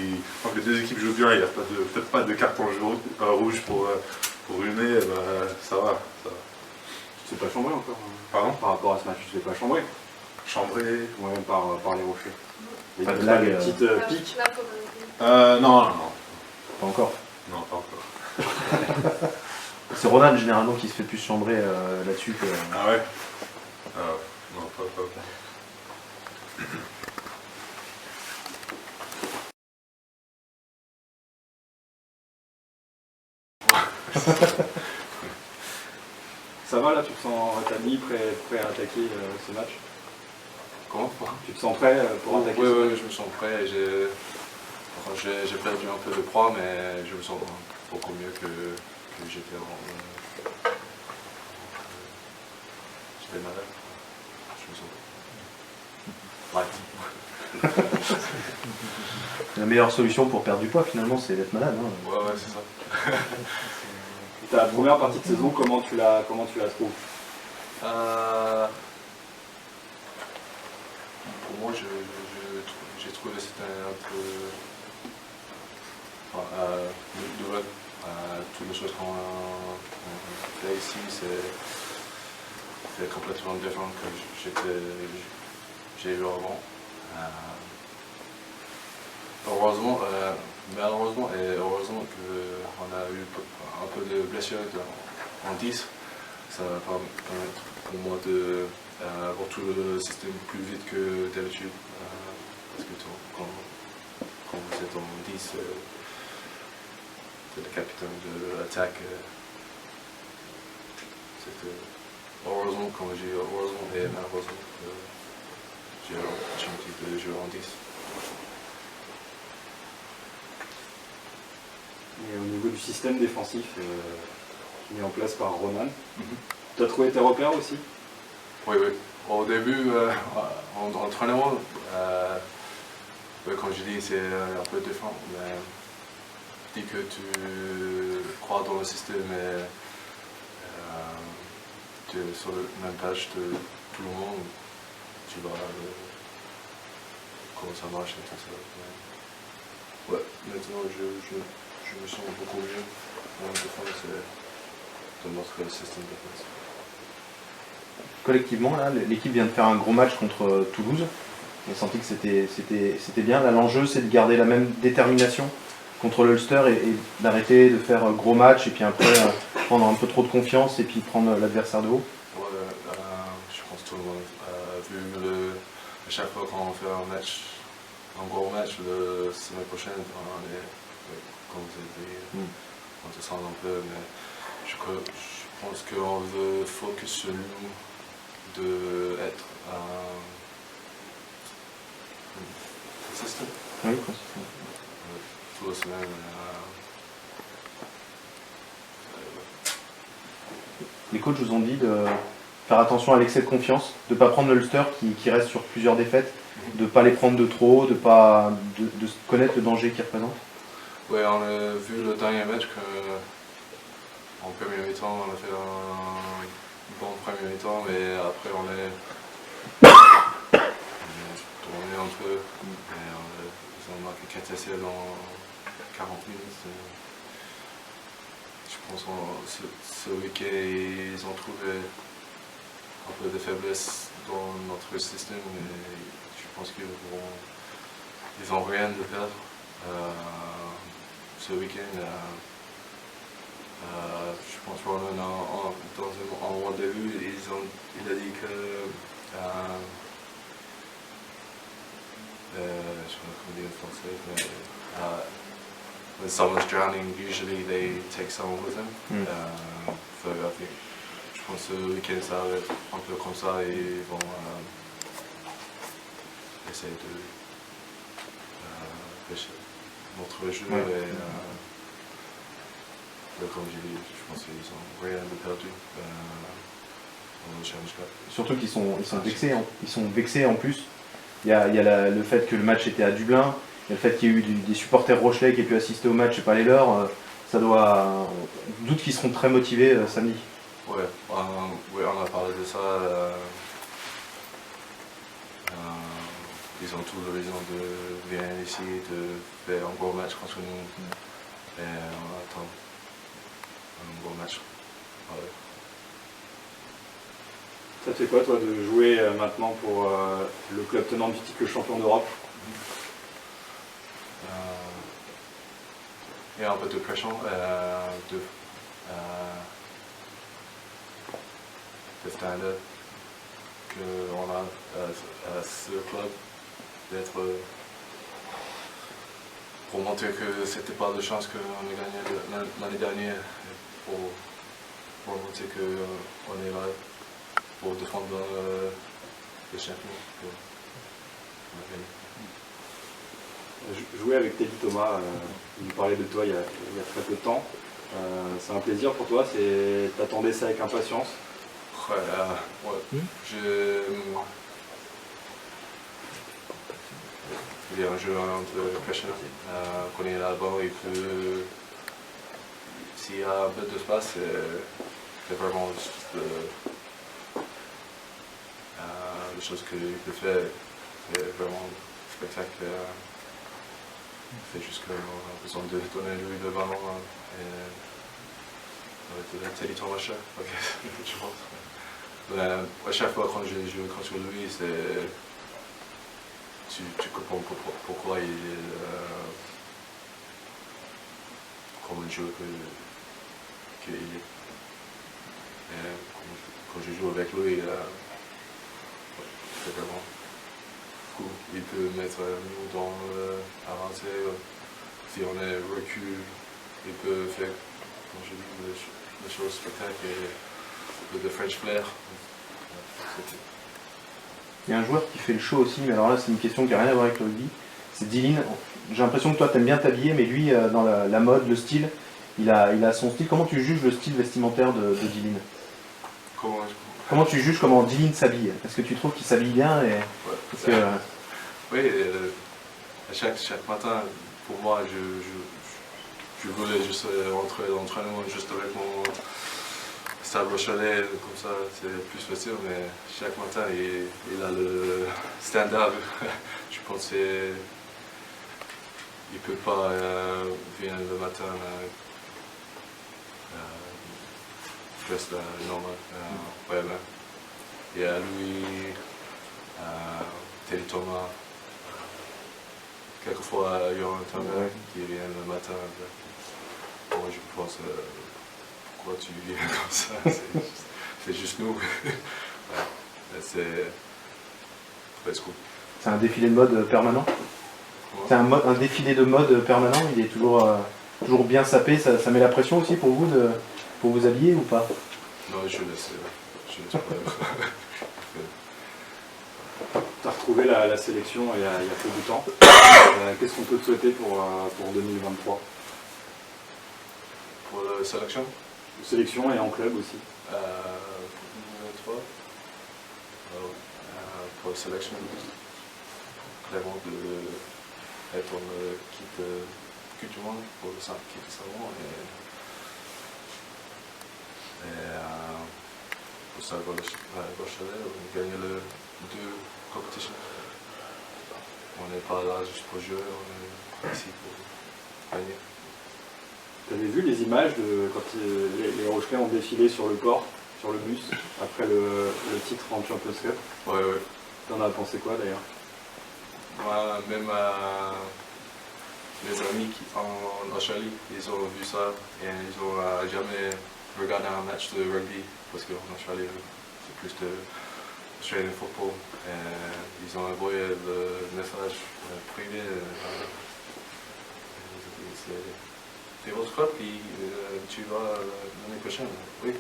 tant que les deux équipes jouent bien, il n'y a peut-être pas de carton rouge pour ruiner, ça va. Tu t'es pas chambré encore? Pardon? Par rapport à ce match, tu t'es pas chambré? Chambré? Ouais, par les Rochers. Et Pas de des blague, petites piques? Non. Pas encore. Non, pas encore. C'est Ronald généralement qui se fait plus chambrer là-dessus que. Ah ouais non, pas. Ça va là, tu te sens rétabli, prêt à attaquer ce match? Comment? Tu te sens prêt pour attaquer ce match? Oui, je me sens prêt. J'ai perdu un peu de poids, mais je me sens beaucoup mieux que j'étais avant. J'étais malade. Je me sens light. La meilleure solution pour perdre du poids finalement, c'est d'être malade. Hein. Ouais, c'est ça. Ta première partie de saison, comment tu la trouves? Pour moi, j'ai trouvé que c'était un peu nouvelle. Toutes les choses qu'on fait ici, c'est complètement différent que j'ai eu avant. Malheureusement et heureusement qu'on a eu un peu de blessures en 10. Ça va permettre pour moi de voir tout le système plus vite que d'habitude. Parce que quand vous êtes en 10, c'est le capitaine de l'attaque. Heureusement, quand j'ai heureusement et malheureusement, j'ai eu l'opportunité de jouer en 10. Et au niveau du système défensif mis en place par Ronan, tu as trouvé tes repères aussi? Oui. Au début, en entraînement, comme je dis, c'est un peu différent. Mais dès que tu crois dans le système et tu es sur la même page de tout le monde, tu vas comment ça marche et tout ça. Ouais, maintenant je me sens beaucoup mieux en défense et de montrer le système de défense. Collectivement, là, l'équipe vient de faire un gros match contre Toulouse. On a senti que c'était bien. Là, l'enjeu, c'est de garder la même détermination contre l'Ulster et d'arrêter de faire gros match et puis après prendre un peu trop de confiance et puis prendre l'adversaire de haut. Ouais, je pense que tout le monde a vu à chaque fois qu'on fait un gros match, la semaine prochaine, comme vous avez dit, on descend un peu, mais je pense qu'on veut focus sur nous d'être consistant. Oui, consistant. Toute la semaine. Les coachs vous ont dit de faire attention à l'excès de confiance, de ne pas prendre l'Ulster qui reste sur plusieurs défaites, de ne pas les prendre de trop, de connaître le danger qu'ils représentent. Oui, on a vu le dernier match qu'en premier mi-temps, on a fait un bon premier mi-temps, mais après on est tourné un peu et ils ont marqué 4 essais dans 40 minutes. Je pense que ce week-end, ils ont trouvé un peu de faiblesse dans notre système et je pense qu'ils n'ont rien de perdre. Ce week-end, je pense que Ronan, dans un rendez-vous, il a dit que je ne sais pas comment dire en français, mais when someone's drowning, usually they take someone with them. So I think, je pense que ce week-end ça va être un peu comme ça et ils vont essayer de pêcher notre jeu et comme j'ai dit, je pense qu'ils n'ont rien de perdu dans le Challenge Cup. Surtout qu'ils sont vexés en plus. Il y a le fait que le match était à Dublin, il y a le fait qu'il y ait eu des supporters rochelais qui aient pu assister au match et pas les leurs. On doute qu'ils seront très motivés samedi. Ouais, on a parlé de ça. Ils ont tous raison de venir ici, de faire un gros match contre nous. Et on attend un gros match. Ouais. Ça te fait quoi toi de jouer maintenant pour le club tenant du titre champion d'Europe? Il y a un peu de pression. le standard qu'on a à ce club, d'être pour montrer que c'était pas de chance qu'on a gagné l'année dernière, et pour montrer qu'on est là pour défendre le champion. Jouer avec Teddy Thomas, il nous parlait de toi il y a très peu de temps. C'est un plaisir pour toi, t'attendais ça avec impatience? Ouais, ouais. Il y a un jeu entre Krishna, qu'on est là-bas et que s'il y a un peu d'espace, c'est vraiment juste les choses qu'il peut faire, c'est vraiment spectaculaire. C'est juste qu'on a besoin de donner lui le ballon et de Teddy Thomas, je pense. À chaque fois quand j'ai joué contre lui, tu comprends pourquoi il est comme un joueur qu'il est. Et quand je joue avec lui, c'est vraiment cool. Il peut mettre nous dans l'avancée. Si on est recul, il peut faire, comme je dis, des choses spectaculaires et de French flair. Il y a un joueur qui fait le show aussi, mais alors là c'est une question qui n'a rien à voir avec le rugby, c'est Dylan. J'ai l'impression que toi t'aimes bien t'habiller, mais lui dans la mode, le style, il a son style. Comment tu juges le style vestimentaire de Dylan? Comment tu juges comment Dylan s'habille? Est-ce que tu trouves qu'il s'habille bien et... Ouais, oui, chaque matin, pour moi, je voulais juste rentrer dans l'entraînement juste avec mon sabre au chalet, comme ça, c'est plus facile, mais chaque matin, il a le standard. Je pense qu'il ne peut pas venir le matin juste normal. Ouais, il y a lui, Teddy Thomas. Quelquefois, il y a un temps qui vient le matin. Moi, je pense, pourquoi tu viens comme ça? C'est juste nous. Ouais, c'est cool. C'est un défilé de mode permanent? Ouais. C'est un défilé de mode permanent? Il est toujours bien sapé, ça met la pression aussi pour vous habiller ou pas? Non, je laisse pas. Tu as retrouvé la sélection il y a peu de temps. Qu'est-ce qu'on peut te souhaiter pour 2023? Pour la sélection? Sélection et en club aussi. 2023 pour la sélection, clairement d'être en équipe du monde pour le salon et pour ça, Rochelet, on gagne les 2 compétitions. On n'est pas là juste pour jouer, on est ici pour gagner. Tu avais vu les images de quand les Rochelais ont défilé sur le port, sur le bus, après le titre en Champions Cup? Ouais. T'en as pensé quoi d'ailleurs? Moi, même mes amis qui sont en Australie, ils ont vu ça et ils n'ont jamais regardé un match de rugby parce qu'en Australie, c'est plus de Australian football. Et ils ont envoyé le message privé. C'est votre club qui tu vas l'année prochaine? Oui.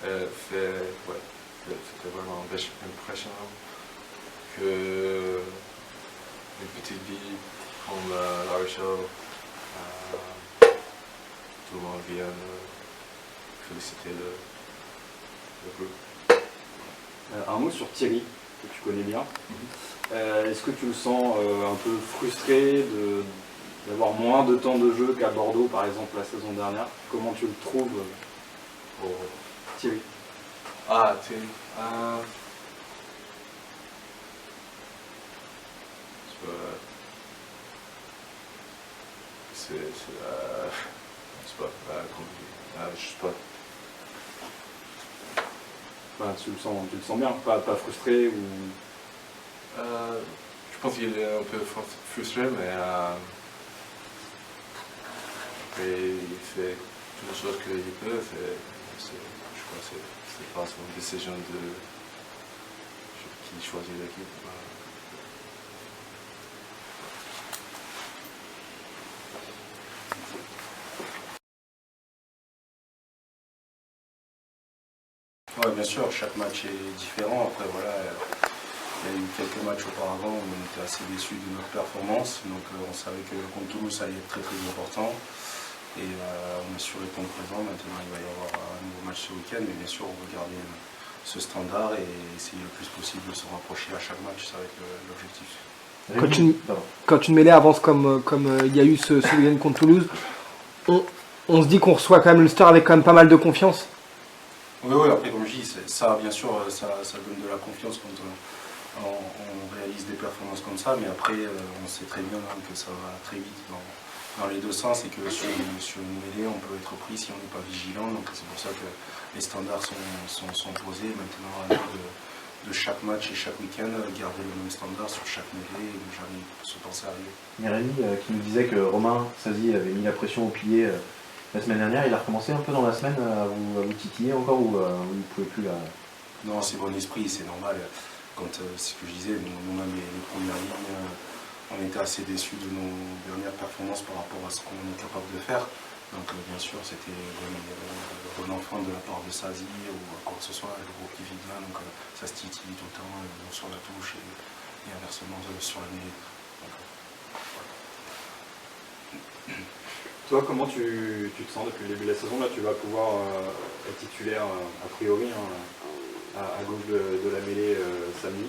C'était vraiment impressionnant que une petite ville comme La Rochelle, tout le monde vient féliciter le groupe. Un mot sur Thierry, que tu connais bien. Est-ce que tu le sens un peu frustré d'avoir moins de temps de jeu qu'à Bordeaux, par exemple, la saison dernière? Comment tu le trouves, Thierry? Ah, Thierry. C'est pas compliqué. Je sais pas. Enfin, tu le sens bien, pas frustré ou... Je pense qu'il est un peu frustré, mais il fait toutes les choses qu'il peut. Je quoi. C'est pas son décision de qui choisit l'équipe. Ouais, bien sûr, chaque match est différent. Après, voilà, il y a eu quelques matchs auparavant où on était assez déçus de notre performance. Donc, on savait que contre Toulouse, ça allait être très très important. Et on est sur les temps présents. Maintenant, il va y avoir un nouveau match ce week-end. Mais bien sûr, on veut garder ce standard et essayer le plus possible de se rapprocher à chaque match. Ça va être l'objectif. Quand une mêlée avance comme il y a eu ce week-end contre Toulouse, on se dit qu'on reçoit quand même l'Ulster avec quand même pas mal de confiance. Oui, après, comme je dis, ça, bien sûr, ça donne de la confiance quand on réalise des performances comme ça, mais après, on sait très bien que ça va très vite dans les deux sens et que sur une mêlée, on peut être pris si on n'est pas vigilant. Donc, c'est pour ça que les standards sont posés. Maintenant, à nous de chaque match et chaque week-end, garder le même standard sur chaque mêlée et ne jamais se penser arriver. Rémi qui nous disait que Romain Sazi avait mis la pression au pilier. La semaine dernière, il a recommencé un peu dans la semaine à vous titiller encore ou vous ne pouvez plus là. Non, c'est bon esprit, c'est normal. Quand c'est ce que je disais, nous-mêmes les premières lignes, on était assez déçus de nos dernières performances par rapport à ce qu'on est capable de faire. Donc bien sûr, c'était bon enfant de la part de Sazi ou quoi que ce soit, le groupe qui vit bien, donc ça se titille tout le temps sur la touche et inversement sur la mêlée. Toi, comment tu te sens depuis le début de la saison? Là, tu vas pouvoir être titulaire a priori à gauche de la mêlée samedi.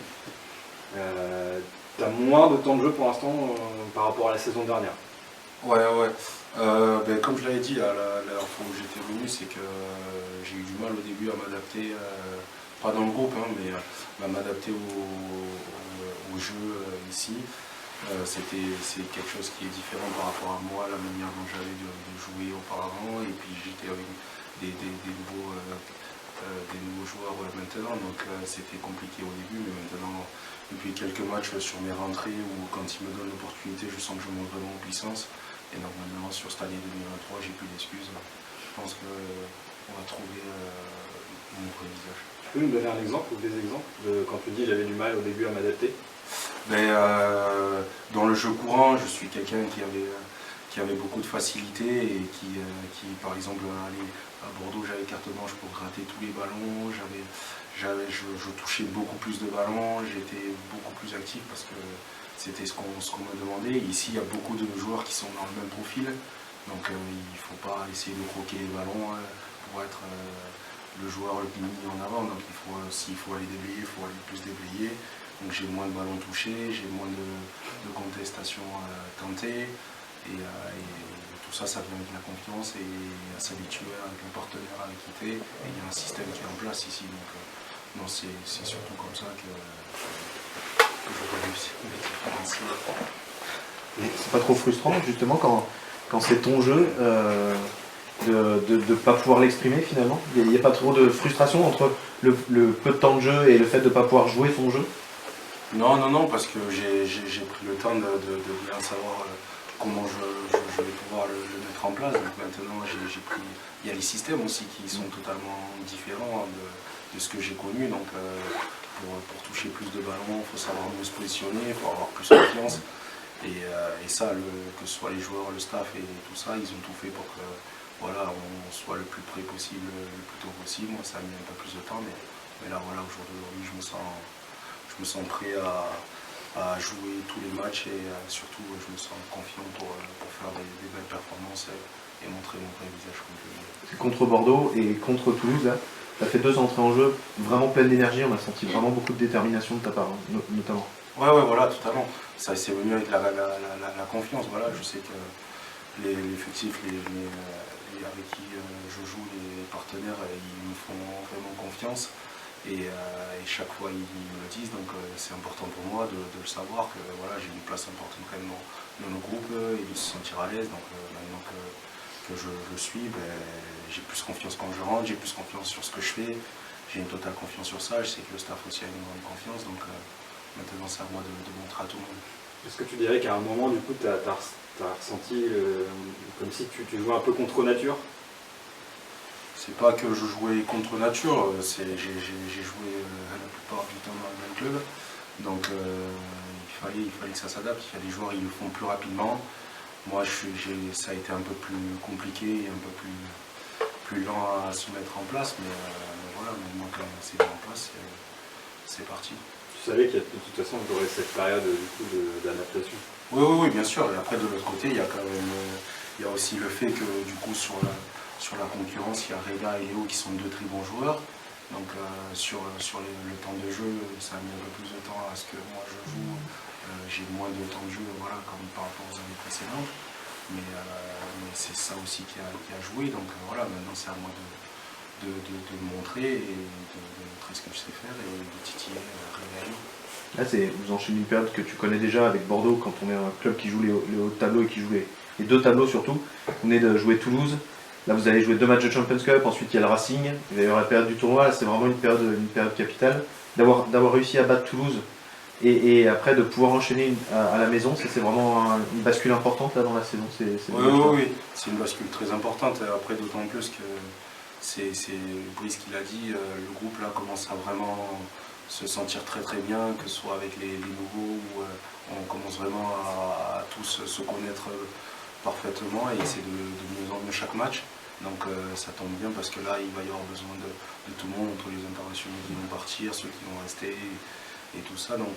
Tu as moins de temps de jeu pour l'instant par rapport à la saison dernière. Ouais. Comme je l'avais dit la dernière fois où j'étais venu, c'est que j'ai eu du mal au début à m'adapter, pas dans le groupe, mais à m'adapter au jeu ici. C'est quelque chose qui est différent par rapport à moi, la manière dont j'avais de jouer auparavant, et puis j'étais avec des nouveaux joueurs maintenant, donc c'était compliqué au début, mais maintenant, depuis quelques matchs sur mes rentrées, où quand ils me donnent l'opportunité, je sens que je monte vraiment en puissance, et normalement sur cette année 2023, j'ai plus d'excuses. Je pense qu'on va trouver mon vrai visage. Tu peux nous donner un exemple ou des exemples de quand tu dis j'avais du mal au début à m'adapter? Dans le jeu courant, je suis quelqu'un qui avait beaucoup de facilité et qui par exemple, à Bordeaux, j'avais carte blanche pour gratter tous les ballons, je touchais beaucoup plus de ballons, j'étais beaucoup plus actif parce que c'était ce qu'on me demandait. Ici, il y a beaucoup de joueurs qui sont dans le même profil, donc il ne faut pas essayer de croquer les ballons pour être le joueur le plus mis en avant. Donc s'il faut aller déblayer, il faut aller plus déblayer. Donc j'ai moins de ballons touchés, j'ai moins de contestations tentées. Et tout ça, ça vient avec la confiance et à s'habituer avec le partenaire avec qui tu es. Et il y a un système qui est en place ici. Donc non, c'est surtout comme ça que je réussis. Et c'est pas trop frustrant justement quand c'est ton jeu de ne pas pouvoir l'exprimer finalement? Il n'y a pas trop de frustration entre le peu de temps de jeu et le fait de ne pas pouvoir jouer son jeu? Non, parce que j'ai pris le temps de bien savoir comment je vais pouvoir le mettre en place. Donc maintenant, il y a les systèmes aussi qui sont totalement différents de ce que j'ai connu. Donc pour toucher plus de ballons, il faut savoir mieux se positionner, il faut avoir plus confiance. Et ça, que ce soit les joueurs, le staff et tout ça, ils ont tout fait pour que voilà, on soit le plus près possible, le plus tôt possible. Moi, ça a mis un peu plus de temps, mais là, voilà, aujourd'hui, je me sens prêt à jouer tous les matchs et surtout je me sens confiant pour faire des belles performances et montrer mon vrai visage comme je le dis. Contre Bordeaux et contre Toulouse, là, tu as fait 2 entrées en jeu vraiment pleines d'énergie, on a senti vraiment beaucoup de détermination de ta part, notamment. Ouais, voilà, totalement. Ça c'est venu avec la confiance. Voilà, je sais que l'effectif, avec qui je joue, les partenaires, ils me font vraiment confiance. Et chaque fois ils me le disent, donc c'est important pour moi de le savoir que voilà, j'ai une place importante quand même dans le groupe et de se sentir à l'aise. Donc maintenant que je le suis, j'ai plus confiance quand je rentre, j'ai plus confiance sur ce que je fais, j'ai une totale confiance sur ça, je sais que le staff aussi a une grande confiance, donc maintenant c'est à moi de montrer à tout le monde. Est-ce que tu dirais qu'à un moment du coup tu as ressenti comme si tu jouais un peu contre nature? c'est pas que je jouais contre nature, j'ai joué la plupart du temps dans le même club. Donc il fallait que ça s'adapte. Il y a des joueurs ils le font plus rapidement. Moi ça a été un peu plus compliqué et un peu plus lent à se mettre en place, mais voilà, maintenant quand c'est mis en place, c'est parti. Tu savais qu'il y a de toute façon vous aurez cette période d'adaptation. Oui, bien sûr. Et après de l'autre côté, il y a quand même il y a aussi le fait que du coup sur la concurrence, il y a Reda et Léo qui sont deux très bons joueurs. Donc sur le temps de jeu, ça a mis un peu plus de temps à ce que moi je joue. J'ai moins de temps de jeu, voilà, comme par rapport aux années précédentes. Mais c'est ça aussi qui a joué. Donc voilà, maintenant c'est à moi de montrer et de montrer ce que je sais faire et de titiller Reda et Léo. Là, vous enchaînez une période que tu connais déjà avec Bordeaux, quand on est un club qui joue les hauts tableaux et qui joue les deux tableaux surtout. Vous venez de jouer Toulouse. Là, vous allez jouer 2 matchs de Champions Cup. Ensuite, il y a le Racing. Il va y avoir la période du tournoi. C'est vraiment une période capitale. D'avoir réussi à battre Toulouse et après de pouvoir enchaîner à la maison, c'est vraiment une bascule importante là dans la saison. Oui, c'est une bascule très importante. Après, d'autant plus que c'est Brice qui l'a dit, le groupe là commence à vraiment se sentir très très bien, que ce soit avec les nouveaux où on commence vraiment à tous se connaître parfaitement et essayer de mieux en mieux chaque match. Donc ça tombe bien parce que là il va y avoir besoin de tout le monde, entre les internationaux qui vont partir, ceux qui vont rester et tout ça. Donc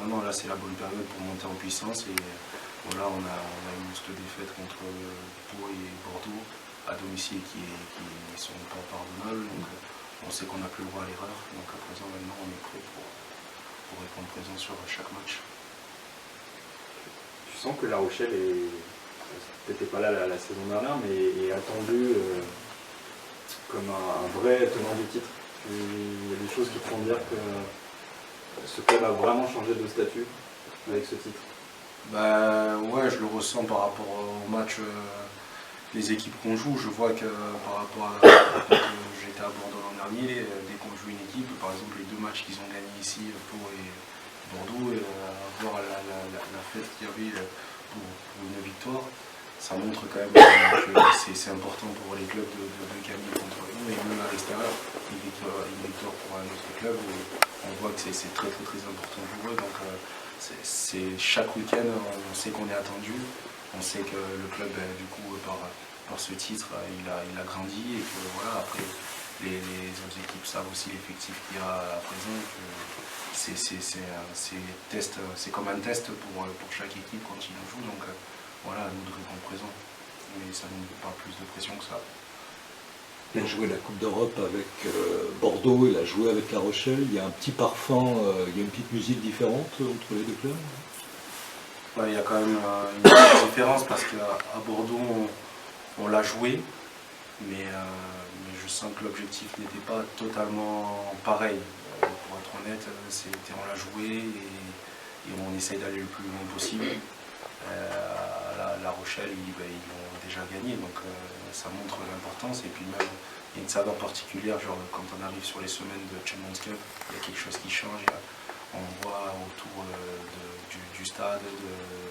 non, là c'est la bonne période pour monter en puissance et voilà, on a eu cette défaite contre Pau et Bordeaux à domicile qui sont pas pardonnables. Donc on sait qu'on n'a plus le droit à l'erreur. Donc à présent maintenant on est prêt pour répondre présent sur chaque match. Tu sens que La Rochelle t'étais pas là la saison dernière, mais est attendu comme un vrai tenant du titre. Il y a des choses qui te font dire que ce club a vraiment changé de statut avec ce titre. Ouais, je le ressens par rapport au match, les équipes qu'on joue. Je vois que par rapport à quand j'étais à Bordeaux l'an dernier, dès qu'on joue une équipe, par exemple les 2 matchs qu'ils ont gagnés ici, Pau et Bordeaux, voir la fête qu'il y avait pour une victoire, ça montre quand même que c'est important pour les clubs de gagner contre nous et même à l'extérieur, une victoire pour un autre club, on voit que c'est très très très important pour eux. Donc chaque week-end on sait qu'on est attendu, on sait que le club du coup par ce titre il a grandi et que voilà, après les autres équipes savent aussi l'effectif qu'il y a à présent, que c'est comme un test pour chaque équipe quand ils nous jouent. Donc voilà, à nous de répondre présent. Mais ça ne nous met pas plus de pression que ça. Il a joué la Coupe d'Europe avec Bordeaux, il a joué avec La Rochelle. Il y a un petit parfum, il y a une petite musique différente entre les deux clubs. Ouais, il y a quand même une petite différence parce qu'à Bordeaux, on l'a joué, mais je sens que l'objectif n'était pas totalement pareil. Pour être honnête, on l'a joué et on essaye d'aller le plus loin possible. La Rochelle, ils ont déjà gagné, donc ça montre l'importance. Et puis même, il y a une saveur particulière, genre quand on arrive sur les semaines de Champions Cup, il y a quelque chose qui change. On voit autour du stade,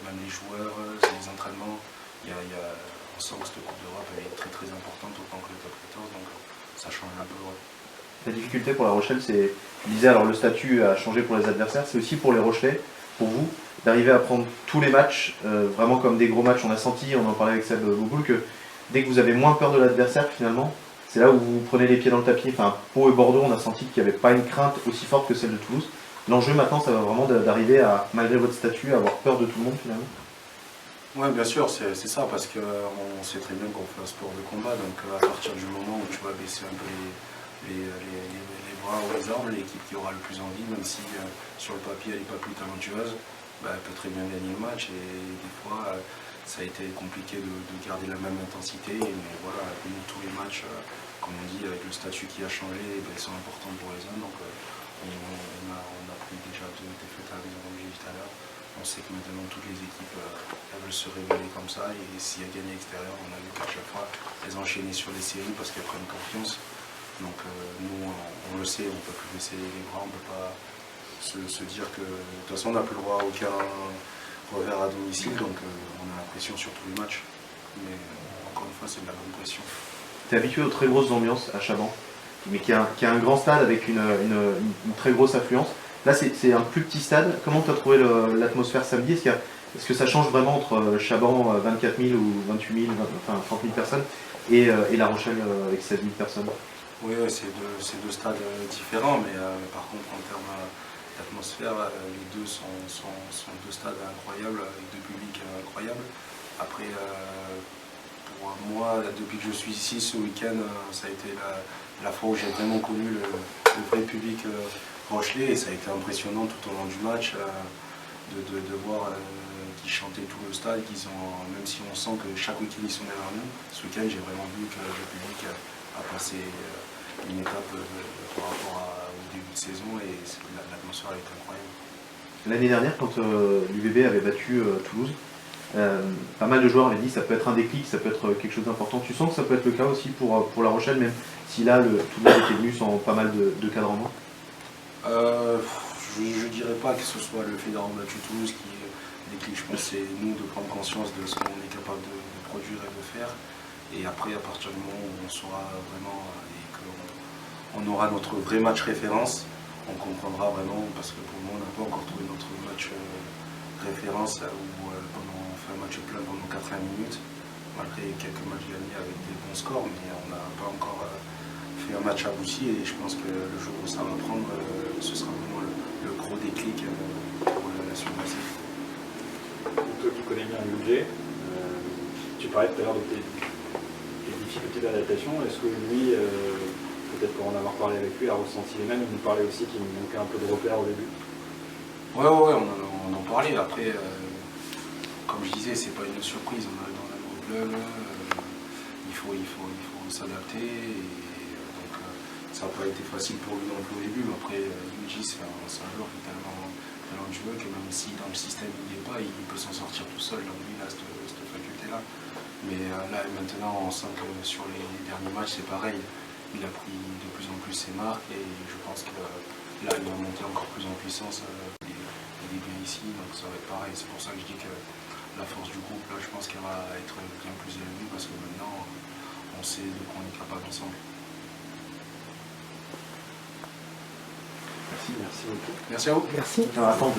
même les joueurs, les entraînements, on sent que cette Coupe d'Europe est très très importante autant que le top 14, donc ça change un peu. Ouais. La difficulté pour La Rochelle, c'est, tu disais, alors le statut a changé pour les adversaires, c'est aussi pour les Rochelais, pour vous, d'arriver à prendre tous les matchs, vraiment comme des gros matchs. On a senti, on en parlait avec Seb Bouboul, que dès que vous avez moins peur de l'adversaire, finalement, c'est là où vous prenez les pieds dans le tapis. Enfin, Pau et Bordeaux, on a senti qu'il n'y avait pas une crainte aussi forte que celle de Toulouse. L'enjeu maintenant, ça va vraiment d'arriver à, malgré votre statut, à avoir peur de tout le monde finalement. Oui, bien sûr, c'est ça, parce qu'on sait très bien qu'on fait un sport de combat, donc à partir du moment où tu vas baisser un peu les bras ou les armes, l'équipe qui aura le plus envie, même si sur le papier elle n'est pas plus talentueuse, elle peut très bien gagner le match, et des fois ça a été compliqué de garder la même intensité, mais voilà, nous, tous les matchs, comme on dit, avec le statut qui a changé, ils sont importants pour les hommes, donc on a pris déjà 2 défaites à la maison, comme j'ai dit tout à l'heure. On sait que maintenant toutes les équipes elles veulent se révéler comme ça, et si elles gagnent à l'extérieur, on a vu qu'à chaque fois elles enchaînaient sur les séries parce qu'elles prennent confiance. Donc nous on le sait, on ne peut plus baisser les bras, on ne peut pas se dire que de toute façon on n'a plus le droit à aucun revers à domicile, donc on a la pression sur tous les matchs. Mais encore une fois, c'est de la bonne pression. tu es habitué aux très grosses ambiances à Chaban, mais qui a un grand stade avec une très grosse affluence. Là, c'est un plus petit stade. Comment tu as trouvé l'atmosphère samedi? Est-ce que ça change vraiment entre Chaban, 24 000 ou 28 000, enfin 30 000 personnes, et La Rochelle avec 16 000 personnes? Oui, c'est deux stades différents, mais par contre, en termes d'atmosphère, les deux sont deux stades incroyables, avec deux publics incroyables. Après, pour moi, depuis que je suis ici ce week-end, ça a été la fois où j'ai vraiment connu le vrai public rochelais, et ça a été impressionnant tout au long du match de voir qu'ils chantaient tout le stade, même si on sent que chaque week-end ils sont derrière nous, ce week-end j'ai vraiment vu que le public a passé une étape par rapport au début de saison, et l'atmosphère est incroyable. L'année dernière, quand l'UBB avait battu Toulouse, pas mal de joueurs avaient dit que ça peut être un déclic, ça peut être quelque chose d'important. Tu sens que ça peut être le cas aussi pour La Rochelle, même si là, Toulouse était venu sans pas mal de cadres en main? Je ne dirais pas que ce soit le fait d'avoir battu Toulouse qui est le déclic. Je pense que c'est nous de prendre conscience de ce qu'on est capable de produire et de faire. Et après, à partir du moment où on saura vraiment et qu'on aura notre vrai match référence, on comprendra vraiment, parce que pour moi, on n'a pas encore trouvé notre match référence où on fait un match plein pendant 80 minutes, malgré quelques matchs gagnés avec des bons scores, mais on n'a pas encore fait un match abouti, et je pense que le jour où ça va prendre, ce sera vraiment le gros déclic pour la suite de la saison. Toi qui connais bien le budget, tu parlais tout à l'heure de tes difficultés d'adaptation. Est-ce que lui, peut-être pour en avoir parlé avec lui, a ressenti les mêmes? Il nous parlait aussi qu'il manquait un peu de repères au début. Ouais, on en parlait. Après, comme je disais, c'est pas une surprise. On arrive dans un nouveau club, il faut s'adapter. Donc, ça n'a pas été facile pour lui non plus au début. Après, Luigi, c'est un joueur qui est tellement talentueux que même si dans le système il n'y est pas, il peut s'en sortir tout seul. Donc, il a cette faculté-là. Mais là, maintenant, on sent que sur les derniers matchs, c'est pareil. Il a pris de plus en plus ses marques, et je pense que là, il va monter encore plus en puissance. Il est bien ici, donc ça va être pareil. C'est pour ça que je dis que la force du groupe, là, je pense qu'elle va être bien plus élevée, parce que maintenant, on sait de quoi on est capable ensemble. Merci. Merci beaucoup. Merci à vous. Merci. Attends,